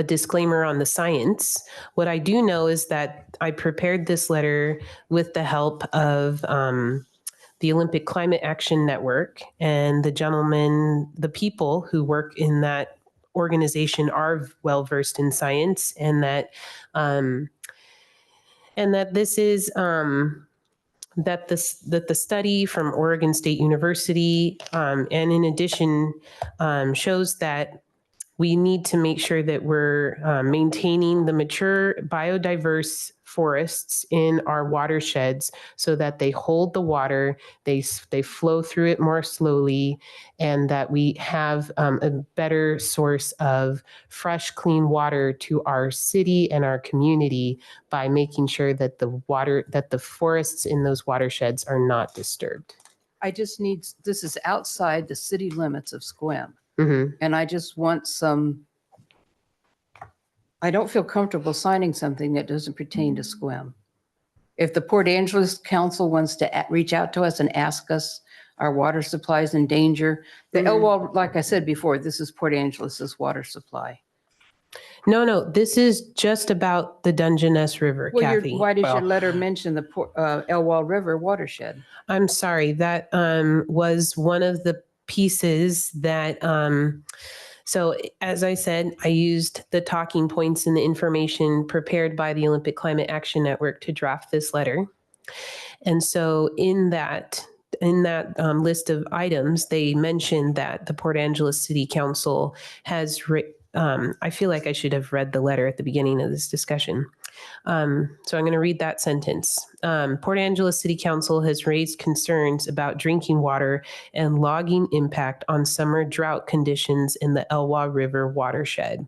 disclaimer on the science. What I do know is that I prepared this letter with the help of the Olympic Climate Action Network, and the people who work in that organization are well versed in science, and that this is that the study from Oregon State University, and in addition, shows that we need to make sure that we're maintaining the mature biodiverse forests in our watersheds so that they hold the water, they flow through it more slowly, and that we have a better source of fresh, clean water to our city and our community by making sure that the forests in those watersheds are not disturbed.
This is outside the city limits of Sequim. And I just want I don't feel comfortable signing something that doesn't pertain to Sequim. If the Port Angeles Council wants to reach out to us and ask us our water supply is in danger, well, like I said before, this is Port Angeles's water supply.
No, this is just about the Dungeness River, Kathy.
Why does your letter mention the Elwha River watershed?
I'm sorry, that was one of the pieces that, so as I said, I used the talking points and the information prepared by the Olympic Climate Action Network to draft this letter. And so in that list of items, they mentioned that the Port Angeles City Council has, I feel like I should have read the letter at the beginning of this discussion. So I'm going to read that sentence. Port Angeles City Council has raised concerns about drinking water and logging impact on summer drought conditions in the Elwha River watershed.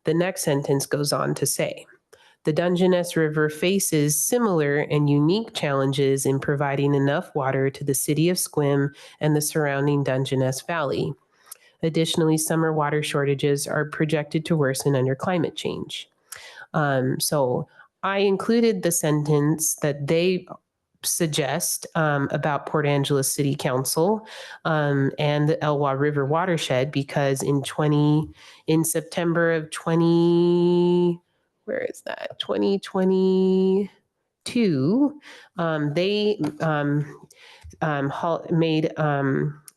The next sentence goes on to say, the Dungeness River faces similar and unique challenges in providing enough water to the city of Sequim and the surrounding Dungeness Valley. Additionally, summer water shortages are projected to worsen under climate change. So I included the sentence that they suggest about Port Angeles City Council and the Elwha River watershed because in September of 2022, they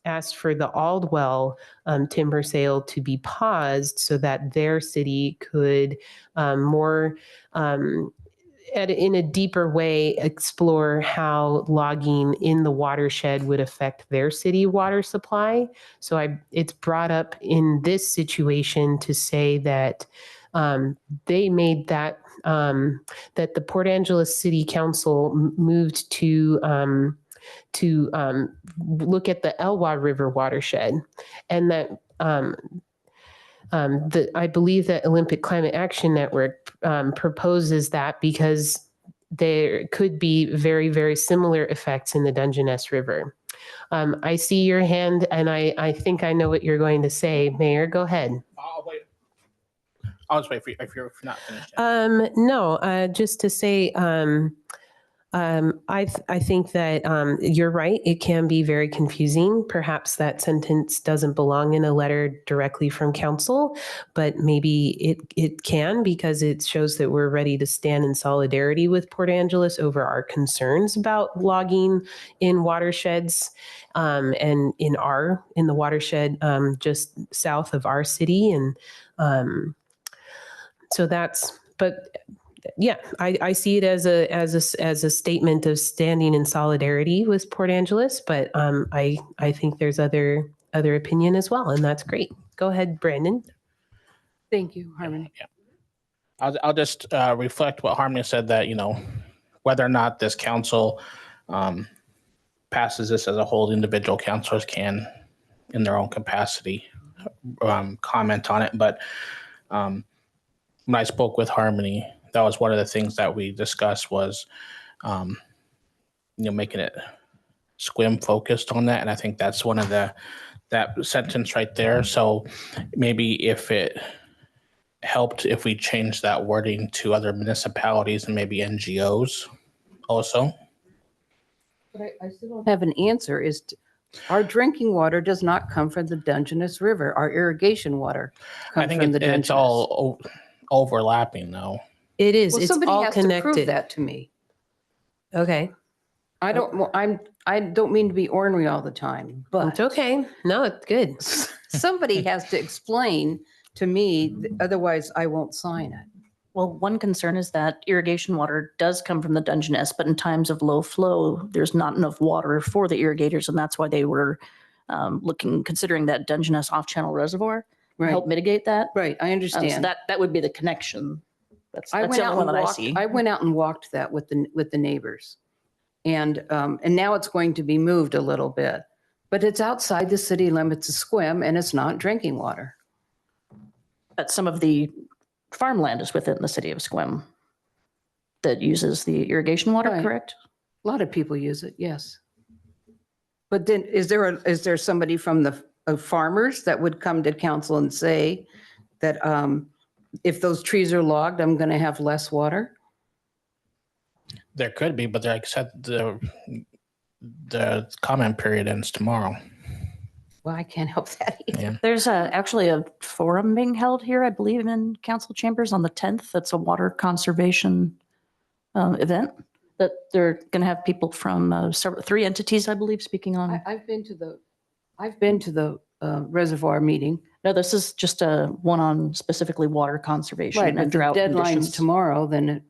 asked for the Aldwell timber sale to be paused so that their city could in a deeper way explore how logging in the watershed would affect their city water supply. So it's brought up in this situation to say that they made that that the Port Angeles City Council moved to look at the Elwha River watershed, and that I believe that Olympic Climate Action Network proposes that because there could be very, very similar effects in the Dungeness River. I see your hand, and I think I know what you're going to say. Mayor, go ahead.
I'll wait. I'll just wait for you if you're not finished.
No, just to say, I think that you're right. It can be very confusing. Perhaps that sentence doesn't belong in a letter directly from council, but maybe it can, because it shows that we're ready to stand in solidarity with Port Angeles over our concerns about logging in watersheds, and in the watershed just south of our city, and so that's. But yeah, I see it as a statement of standing in solidarity with Port Angeles, but I think there's other opinion as well, and that's great. Go ahead, Brandon.
Thank you, Harmony.
Yeah. I'll just reflect what Harmony said, that, whether or not this council passes this as a whole, individual councilors can, in their own capacity, comment on it. But when I spoke with Harmony, that was one of the things that we discussed was, making it Sequim focused on that. And I think that's one of that sentence right there. So maybe if it helped if we change that wording to other municipalities and maybe NGOs also.
But I still don't have an answer. Our drinking water does not come from the Dungeness River. Our irrigation water comes from the Dungeness.
It's all overlapping though.
It is.
Well,
It's
somebody
all
has
connected.
to prove that to me.
Okay.
I don't mean to be ornery all the time, but
it's okay. No, it's good.
Somebody has to explain to me, otherwise I won't sign it.
Well, one concern is that irrigation water does come from the Dungeness, but in times of low flow, there's not enough water for the irrigators, and that's why they were considering that Dungeness off-channel reservoir to help mitigate that.
Right, I understand.
So that would be the connection. That's
I
the
went
only
out
one
and
that I
walked.
see.
I went out and walked that with the neighbors, and now it's going to be moved a little bit, but it's outside the city limits of Sequim, and it's not drinking water.
But some of the farmland is within the city of Sequim that uses the irrigation water,
Right.
correct?
A lot of people use it, yes. But then is there somebody from the farmers that would come to council and say that if those trees are logged, I'm going to have less water?
There could be, but like I said, the comment period ends tomorrow.
Well, I can't help that either.
Yeah.
There's actually a forum being held here, I believe, in council chambers on the 10th. That's a water conservation event that they're going to have people from three entities, I believe, speaking on.
I've been to the reservoir meeting.
No, this is just a one on specifically water conservation
Right,
and
but the
drought
deadline's
conditions.
tomorrow, then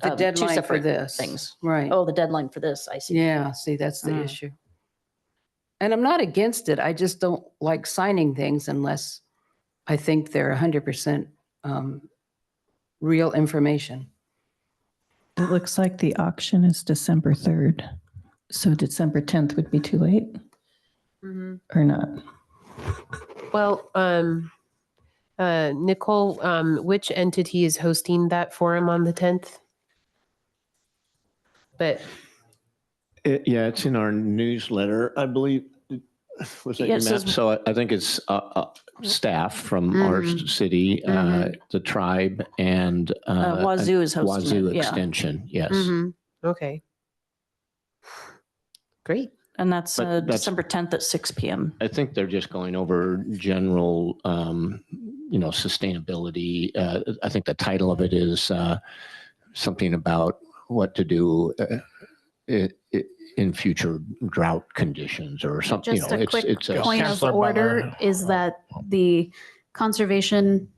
the
Two
deadline for
separate
this.
things.
Right.
Oh, the deadline for this, I see.
Yeah, see, that's the issue. And I'm not against it. I just don't like signing things unless I think they're 100% real information.
It looks like the auction is December 3rd. So December 10th would be too late or not?
Well, Nicole, which entity is hosting that forum on the 10th? But
Yeah, it's in our newsletter, I believe. Was that
Yeah,
your
it
map?
says-
So I think it's staff from our city, the tribe, and
Wazoo is hosting
Wazoo
it, yeah.
Extension. Yes.
Okay. Great.
And that's
But that's-
December 10th at 6 p.m.
I think they're just going over general, sustainability. I think the title of it is something about what to do in future drought conditions or something.
Just a quick
it's
point of
Councilor
order
Butler.
is that the conservation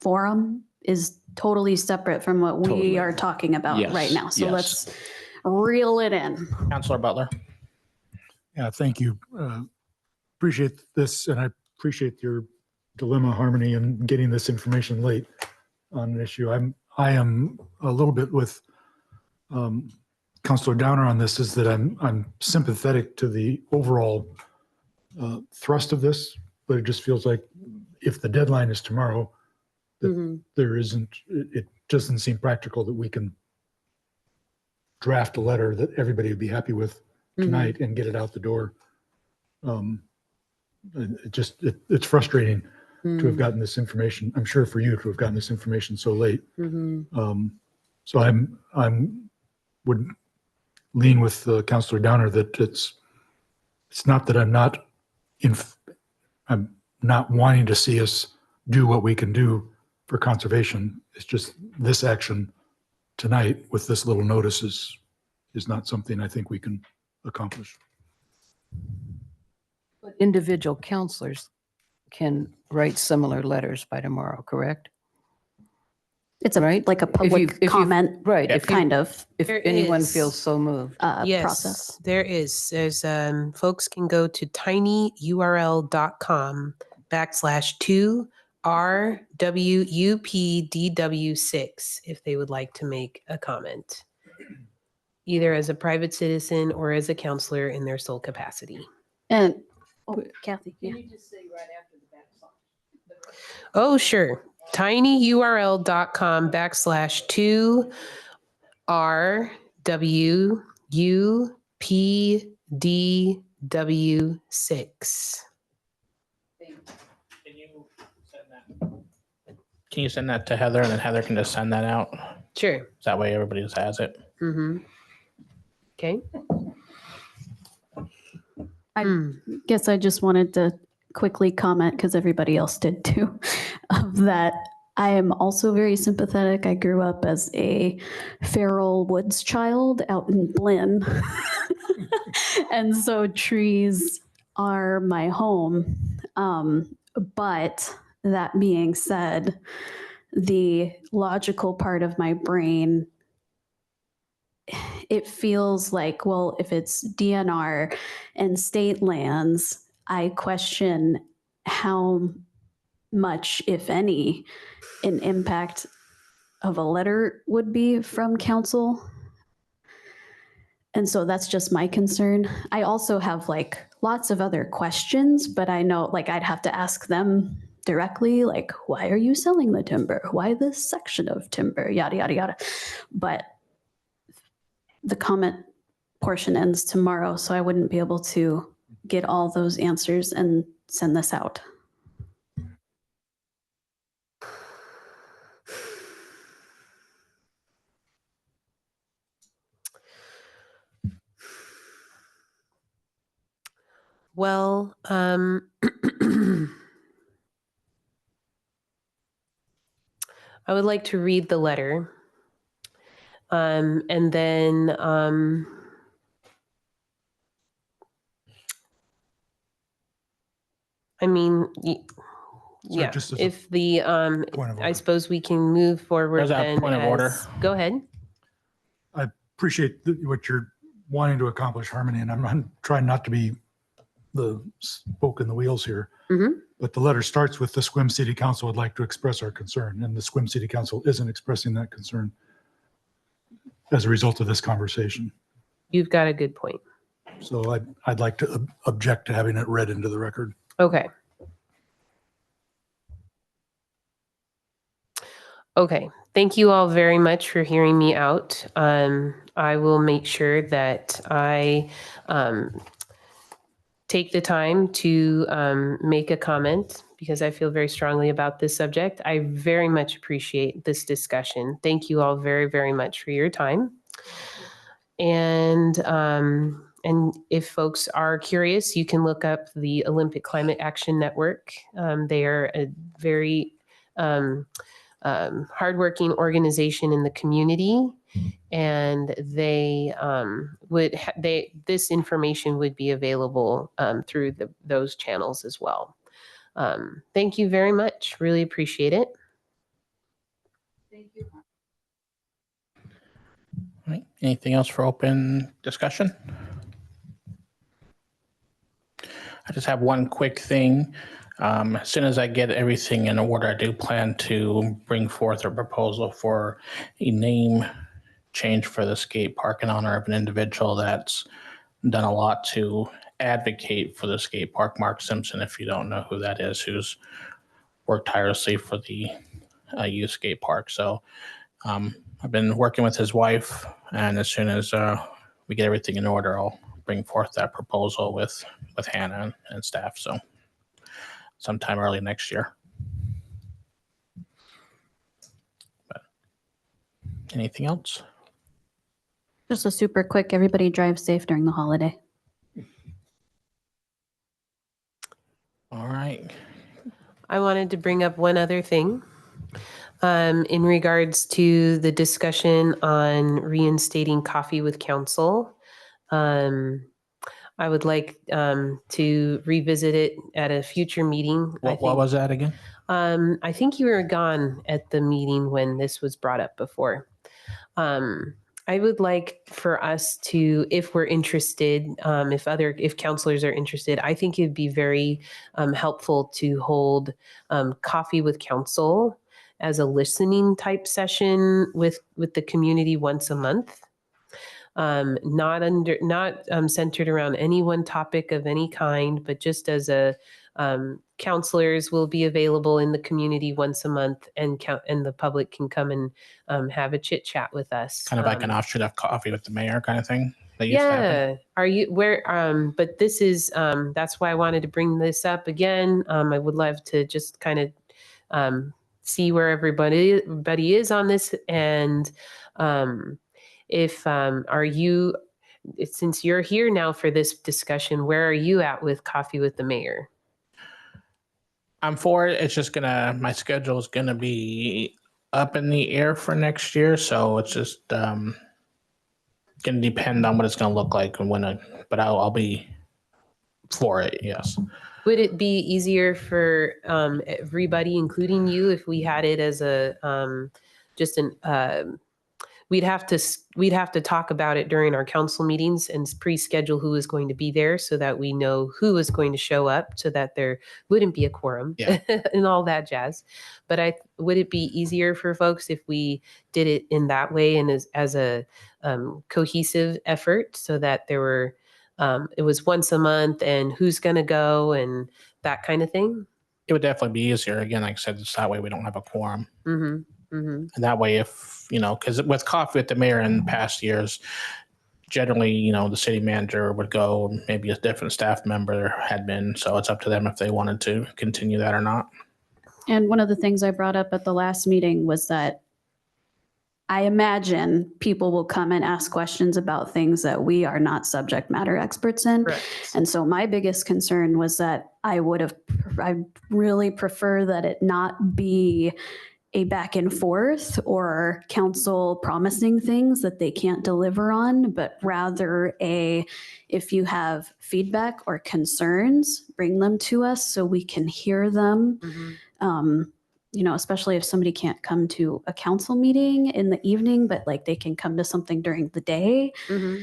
forum is totally separate from what we
Totally.
are talking about
Yes,
right now. So
yes.
let's reel it in.
Councilor Butler.
Yeah, thank you. Appreciate this, and I appreciate your dilemma, Harmony, in getting this information late on an issue. I am a little bit with Councilor Downer on this, is that I'm sympathetic to the overall thrust of this, but it just feels like if the deadline is tomorrow,
Mhm.
there isn't, it doesn't seem practical that we can draft a letter that everybody would be happy with tonight and get it out the door. It's frustrating to have gotten this information. I'm sure for you to have gotten this information so late. So I'm would lean with Councilor Downer that it's not that I'm not wanting to see us do what we can do for conservation. It's just this action tonight with this little notice is not something I think we can accomplish.
But individual counselors can write similar letters by tomorrow, correct?
It's like a public comment,
right?
if kind of.
If
There
anyone
is.
feels so moved.
Yes,
process.
there is. There's folks can go to tinyurl.com/2RWUPDW6 if they would like to make a comment, either as a private citizen or as a counselor in their sole capacity.
And Kathy,
Can you just say right after the backslash?
Oh, sure. tinyurl.com/2RWUPDW6.
Can you send that to Heather and then Heather can just send that out?
Sure.
So that way everybody just has it.
Okay.
I guess I just wanted to quickly comment, because everybody else did too, of that I am also very sympathetic. I grew up as a feral woods child out in Blinn. And so trees are my home. But that being said, the logical part of my brain, it feels like, well, if it's DNR and state lands, I question how much, if any, an impact of a letter would be from council. And so that's just my concern. I also have like lots of other questions, but I know like I'd have to ask them directly, like, why are you selling the timber? Why this section of timber? Yada, yada, yada. But the comment portion ends tomorrow, so I wouldn't be able to get all those answers and send this out.
Well, I would like to read the letter. And then I mean, yeah,
just as
if the I suppose we can move forward.
There's a
then
point of order.
Go ahead.
I appreciate what you're wanting to accomplish, Harmony, and I'm trying not to be the spoke in the wheels here. But the letter starts with the Sequim City Council would like to express our concern, and the Sequim City Council isn't expressing that concern as a result of this conversation.
You've got a good point.
So I'd like to object to having it read into the record.
Okay. Okay. Thank you all very much for hearing me out. I will make sure that I take the time to make a comment because I feel very strongly about this subject. I very much appreciate this discussion. Thank you all very, very much for your time. And if folks are curious, you can look up the Olympic Climate Action Network. They are a very hardworking organization in the community, and they this information would be available through those channels as well. Thank you very much. Really appreciate it.
Thank you.
All right. Anything else for open discussion? I just have one quick thing. As soon as I get everything in order, I do plan to bring forth a proposal for a name change for the skate park in honor of an individual that's done a lot to advocate for the skate park, Mark Simpson, if you don't know who that is, who's worked tirelessly for the youth skate park. So I've been working with his wife, and as soon as we get everything in order, I'll bring forth that proposal with Hannah and staff. So sometime early next year. But anything else?
Just a super quick, everybody drive safe during the holiday.
All right.
I wanted to bring up one other thing in regards to the discussion on reinstating coffee with council. I would like to revisit it at a future meeting.
What was that again?
I think you were gone at the meeting when this was brought up before. I would like for us to, if we're interested, if counselors are interested, I think it'd be very helpful to hold coffee with council as a listening type session with the community once a month. Not centered around any one topic of any kind, but just as a counselors will be available in the community once a month, and the public can come and have a chit chat with us.
Kind of like an offshoot of coffee with the mayor kind of thing. That used to happen?
Yeah. Are you where? But this is that's why I wanted to bring this up again. I would love to just kind of see where everybody is on this, and if are you, since you're here now for this discussion, where are you at with coffee with the mayor?
I'm for it. It's just my schedule is gonna be up in the air for next year, so it's just gonna depend on what it's gonna look like and but I'll be for it. Yes.
Would it be easier for everybody, including you, if we had it as a just an we'd have to talk about it during our council meetings and pre-schedule who is going to be there so that we know who is going to show up, so that there wouldn't be a quorum and all that jazz. But would it be easier for folks if we did it in that way and as a cohesive effort, so that there were it was once a month and who's going to go and that kind of thing?
It would definitely be easier. Again, like I said, it's that way we don't have a quorum.
Mm-hmm. Mm-hmm.
And that way, if, because with coffee with the mayor in past years, generally, the city manager would go, maybe a different staff member had been. So it's up to them if they wanted to continue that or not.
And one of the things I brought up at the last meeting was that I imagine people will come and ask questions about things that we are not subject matter experts in.
Correct.
And so my biggest concern was that I really prefer that it not be a back and forth or council promising things that they can't deliver on, but rather if you have feedback or concerns, bring them to us so we can hear them.
Mm-hmm.
Especially if somebody can't come to a council meeting in the evening, but like they can come to something during the day.
Mm-hmm.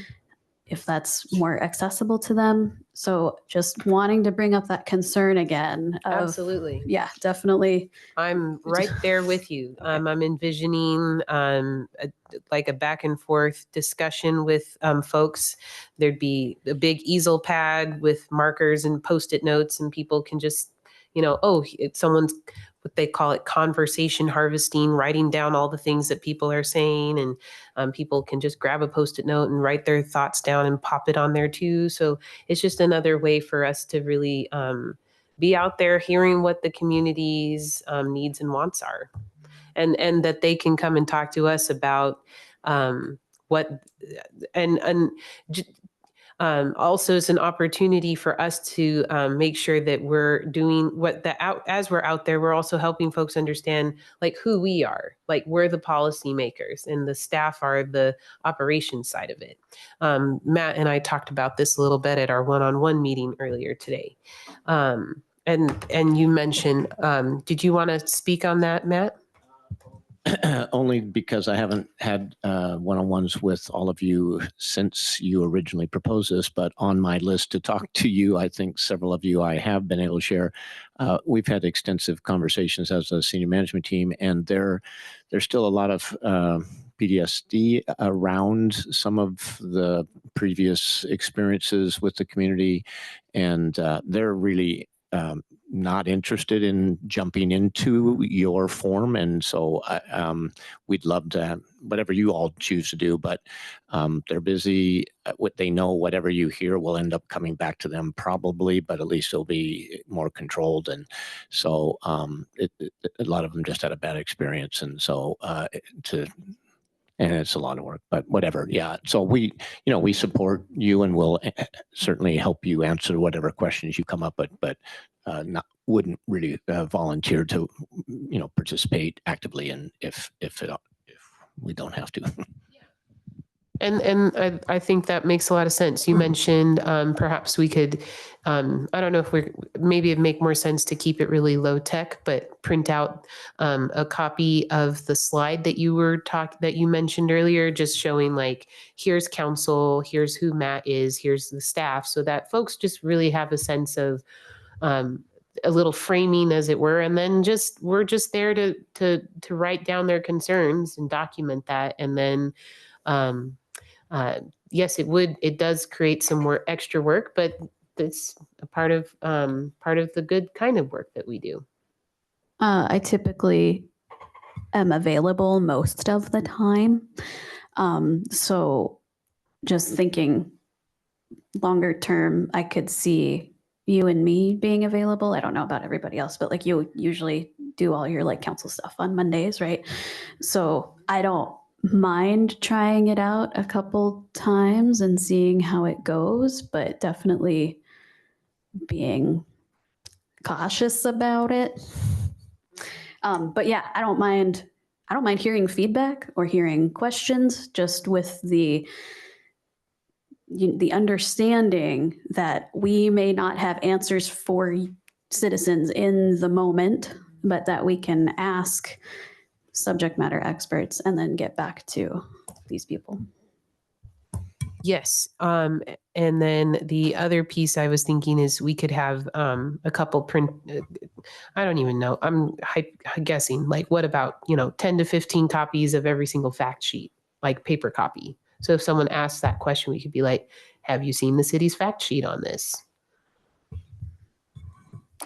If that's more accessible to them. So just wanting to bring up that concern again.
Absolutely.
Yeah, definitely.
I'm right there with you. I'm envisioning like a back and forth discussion with folks. There'd be a big easel pad with markers and Post-it notes, and people can just, someone's, what they call it, conversation harvesting, writing down all the things that people are saying, and people can just grab a Post-it note and write their thoughts down and pop it on there too. So it's just another way for us to really be out there hearing what the community's needs and wants are, and that they can come and talk to us about what, and also it's an opportunity for us to make sure that we're doing as we're out there, we're also helping folks understand like who we are, like we're the policymakers and the staff are the operations side of it. Matt and I talked about this a little bit at our one-on-one meeting earlier today. And you mentioned, did you want to speak on that, Matt?
Only because I haven't had one-on-ones with all of you since you originally proposed this, but on my list to talk to you, I think several of you I have been able to share. We've had extensive conversations as a senior management team, and there's still a lot of PTSD around some of the previous experiences with the community, and they're really not interested in jumping into your form. And so we'd love to, whatever you all choose to do, but they're busy. What they know, whatever you hear will end up coming back to them probably, but at least it'll be more controlled. And so a lot of them just had a bad experience. And so and it's a lot of work, but whatever. Yeah. So we support you and will certainly help you answer whatever questions you come up with, but wouldn't really volunteer to, participate actively in if we don't have to.
And I think that makes a lot of sense. You mentioned perhaps we could, I don't know if maybe it'd make more sense to keep it really low tech, but print out a copy of the slide that you mentioned earlier, just showing like, here's council, here's who Matt is, here's the staff, so that folks just really have a sense of a little framing, as it were, and then we're just there to write down their concerns and document that, and then. Yes, it does create some more extra work, but it's a part of the good kind of work that we do.
I typically am available most of the time. So just thinking longer term, I could see you and me being available. I don't know about everybody else, but like you usually do all your like council stuff on Mondays, right? So I don't mind trying it out a couple times and seeing how it goes, but definitely being cautious about it. But yeah, I don't mind hearing feedback or hearing questions, just with the understanding that we may not have answers for citizens in the moment, but that we can ask subject matter experts and then get back to these people.
Yes. And then the other piece I was thinking is we could have a couple print, I don't even know, I'm guessing, like what about, 10 to 15 copies of every single fact sheet, like paper copy. So if someone asks that question, we could be like, have you seen the city's fact sheet on this?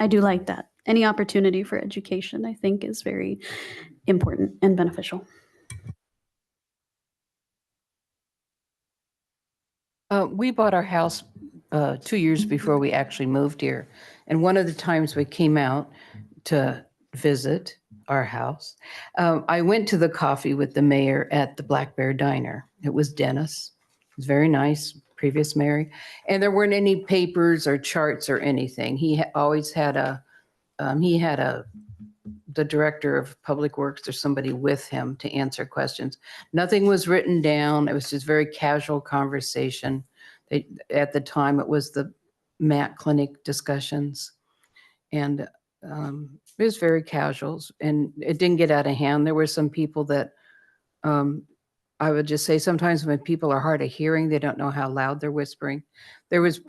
I do like that. Any opportunity for education, I think, is very important and beneficial.
We bought our house 2 years before we actually moved here. And one of the times we came out to visit our house, I went to the coffee with the mayor at the Black Bear Diner. It was Dennis. It was very nice, previous mayor. And there weren't any papers or charts or anything. He always had the director of public works or somebody with him to answer questions. Nothing was written down. It was just very casual conversation. At the time, it was the MAT clinic discussions. And it was very casual, and it didn't get out of hand. There were some people that I would just say sometimes when people are hard of hearing, they don't know how loud they're whispering. There was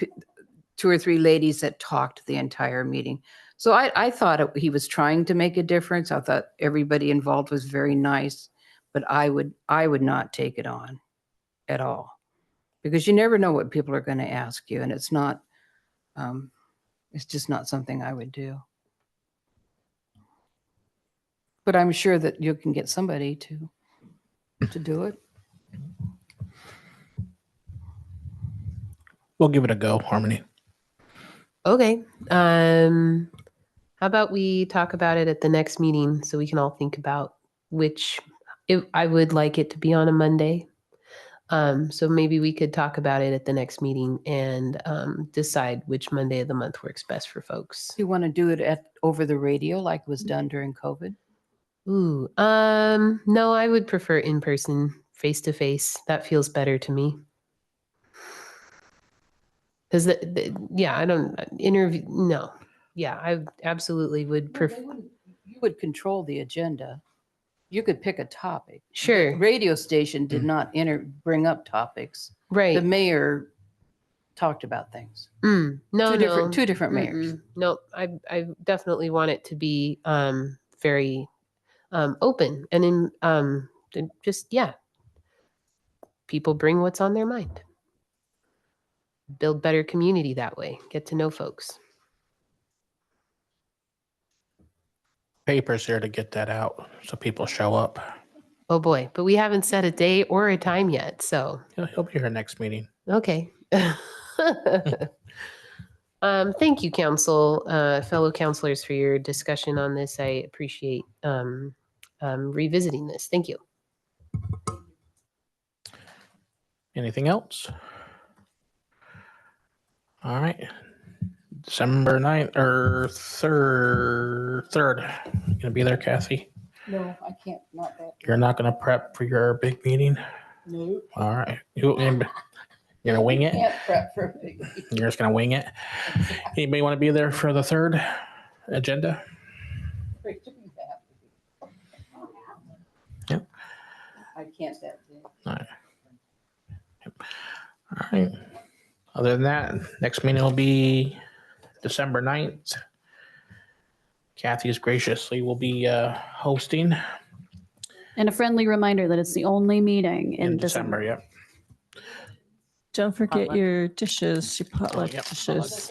2 or 3 ladies that talked the entire meeting. So I thought he was trying to make a difference. I thought everybody involved was very nice, but I would not take it on at all, because you never know what people are going to ask you, and it's just not something I would do. But I'm sure that you can get somebody to do it.
We'll give it a go, Harmony.
Okay. How about we talk about it at the next meeting so we can all think about I would like it to be on a Monday. So maybe we could talk about it at the next meeting and decide which Monday of the month works best for folks.
Do you want to do it over the radio like was done during COVID?
Ooh, no, I would prefer in person, face to face. That feels better to me. Because I don't interview. No. Yeah, I absolutely would prefer.
You would control the agenda. You could pick a topic.
Sure.
The radio station did not bring up topics.
Right.
The mayor talked about things.
No,
two different mayors.
No, I definitely want it to be very open and people bring what's on their mind. Build better community that way. Get to know folks.
papers here to get that out so people show up.
Oh boy, but we haven't set a date or a time yet. So
He'll be here next meeting.
okay. Thank you, council, fellow councilors, for your discussion on this. I appreciate revisiting this. Thank you.
Anything else? All right. December 9th or 3rd. Gonna be there, Kathy?
No, I can't, not that.
You're not gonna prep for your big meeting?
No.
All right. You're gonna wing it?
Can't prep for a big meeting.
You're just gonna wing it? Anybody want to be there for the 3rd agenda? Yep.
I can't that day.
All right. All right. Other than that, next meeting will be December 9th. Kathy's graciously will be hosting
And a friendly reminder that it's the only meeting in
December. Yep.
Don't forget
Potluck.
your dishes, your potluck
yep,
dishes.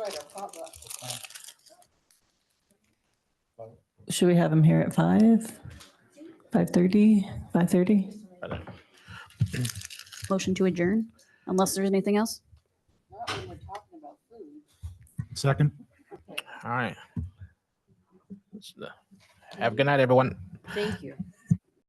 Should we have them here at 5? 5:30? 5:30?
Motion to adjourn, unless there's anything else.
Not when we're talking about food.
Second.
All right. Have a good night, everyone.
Thank you.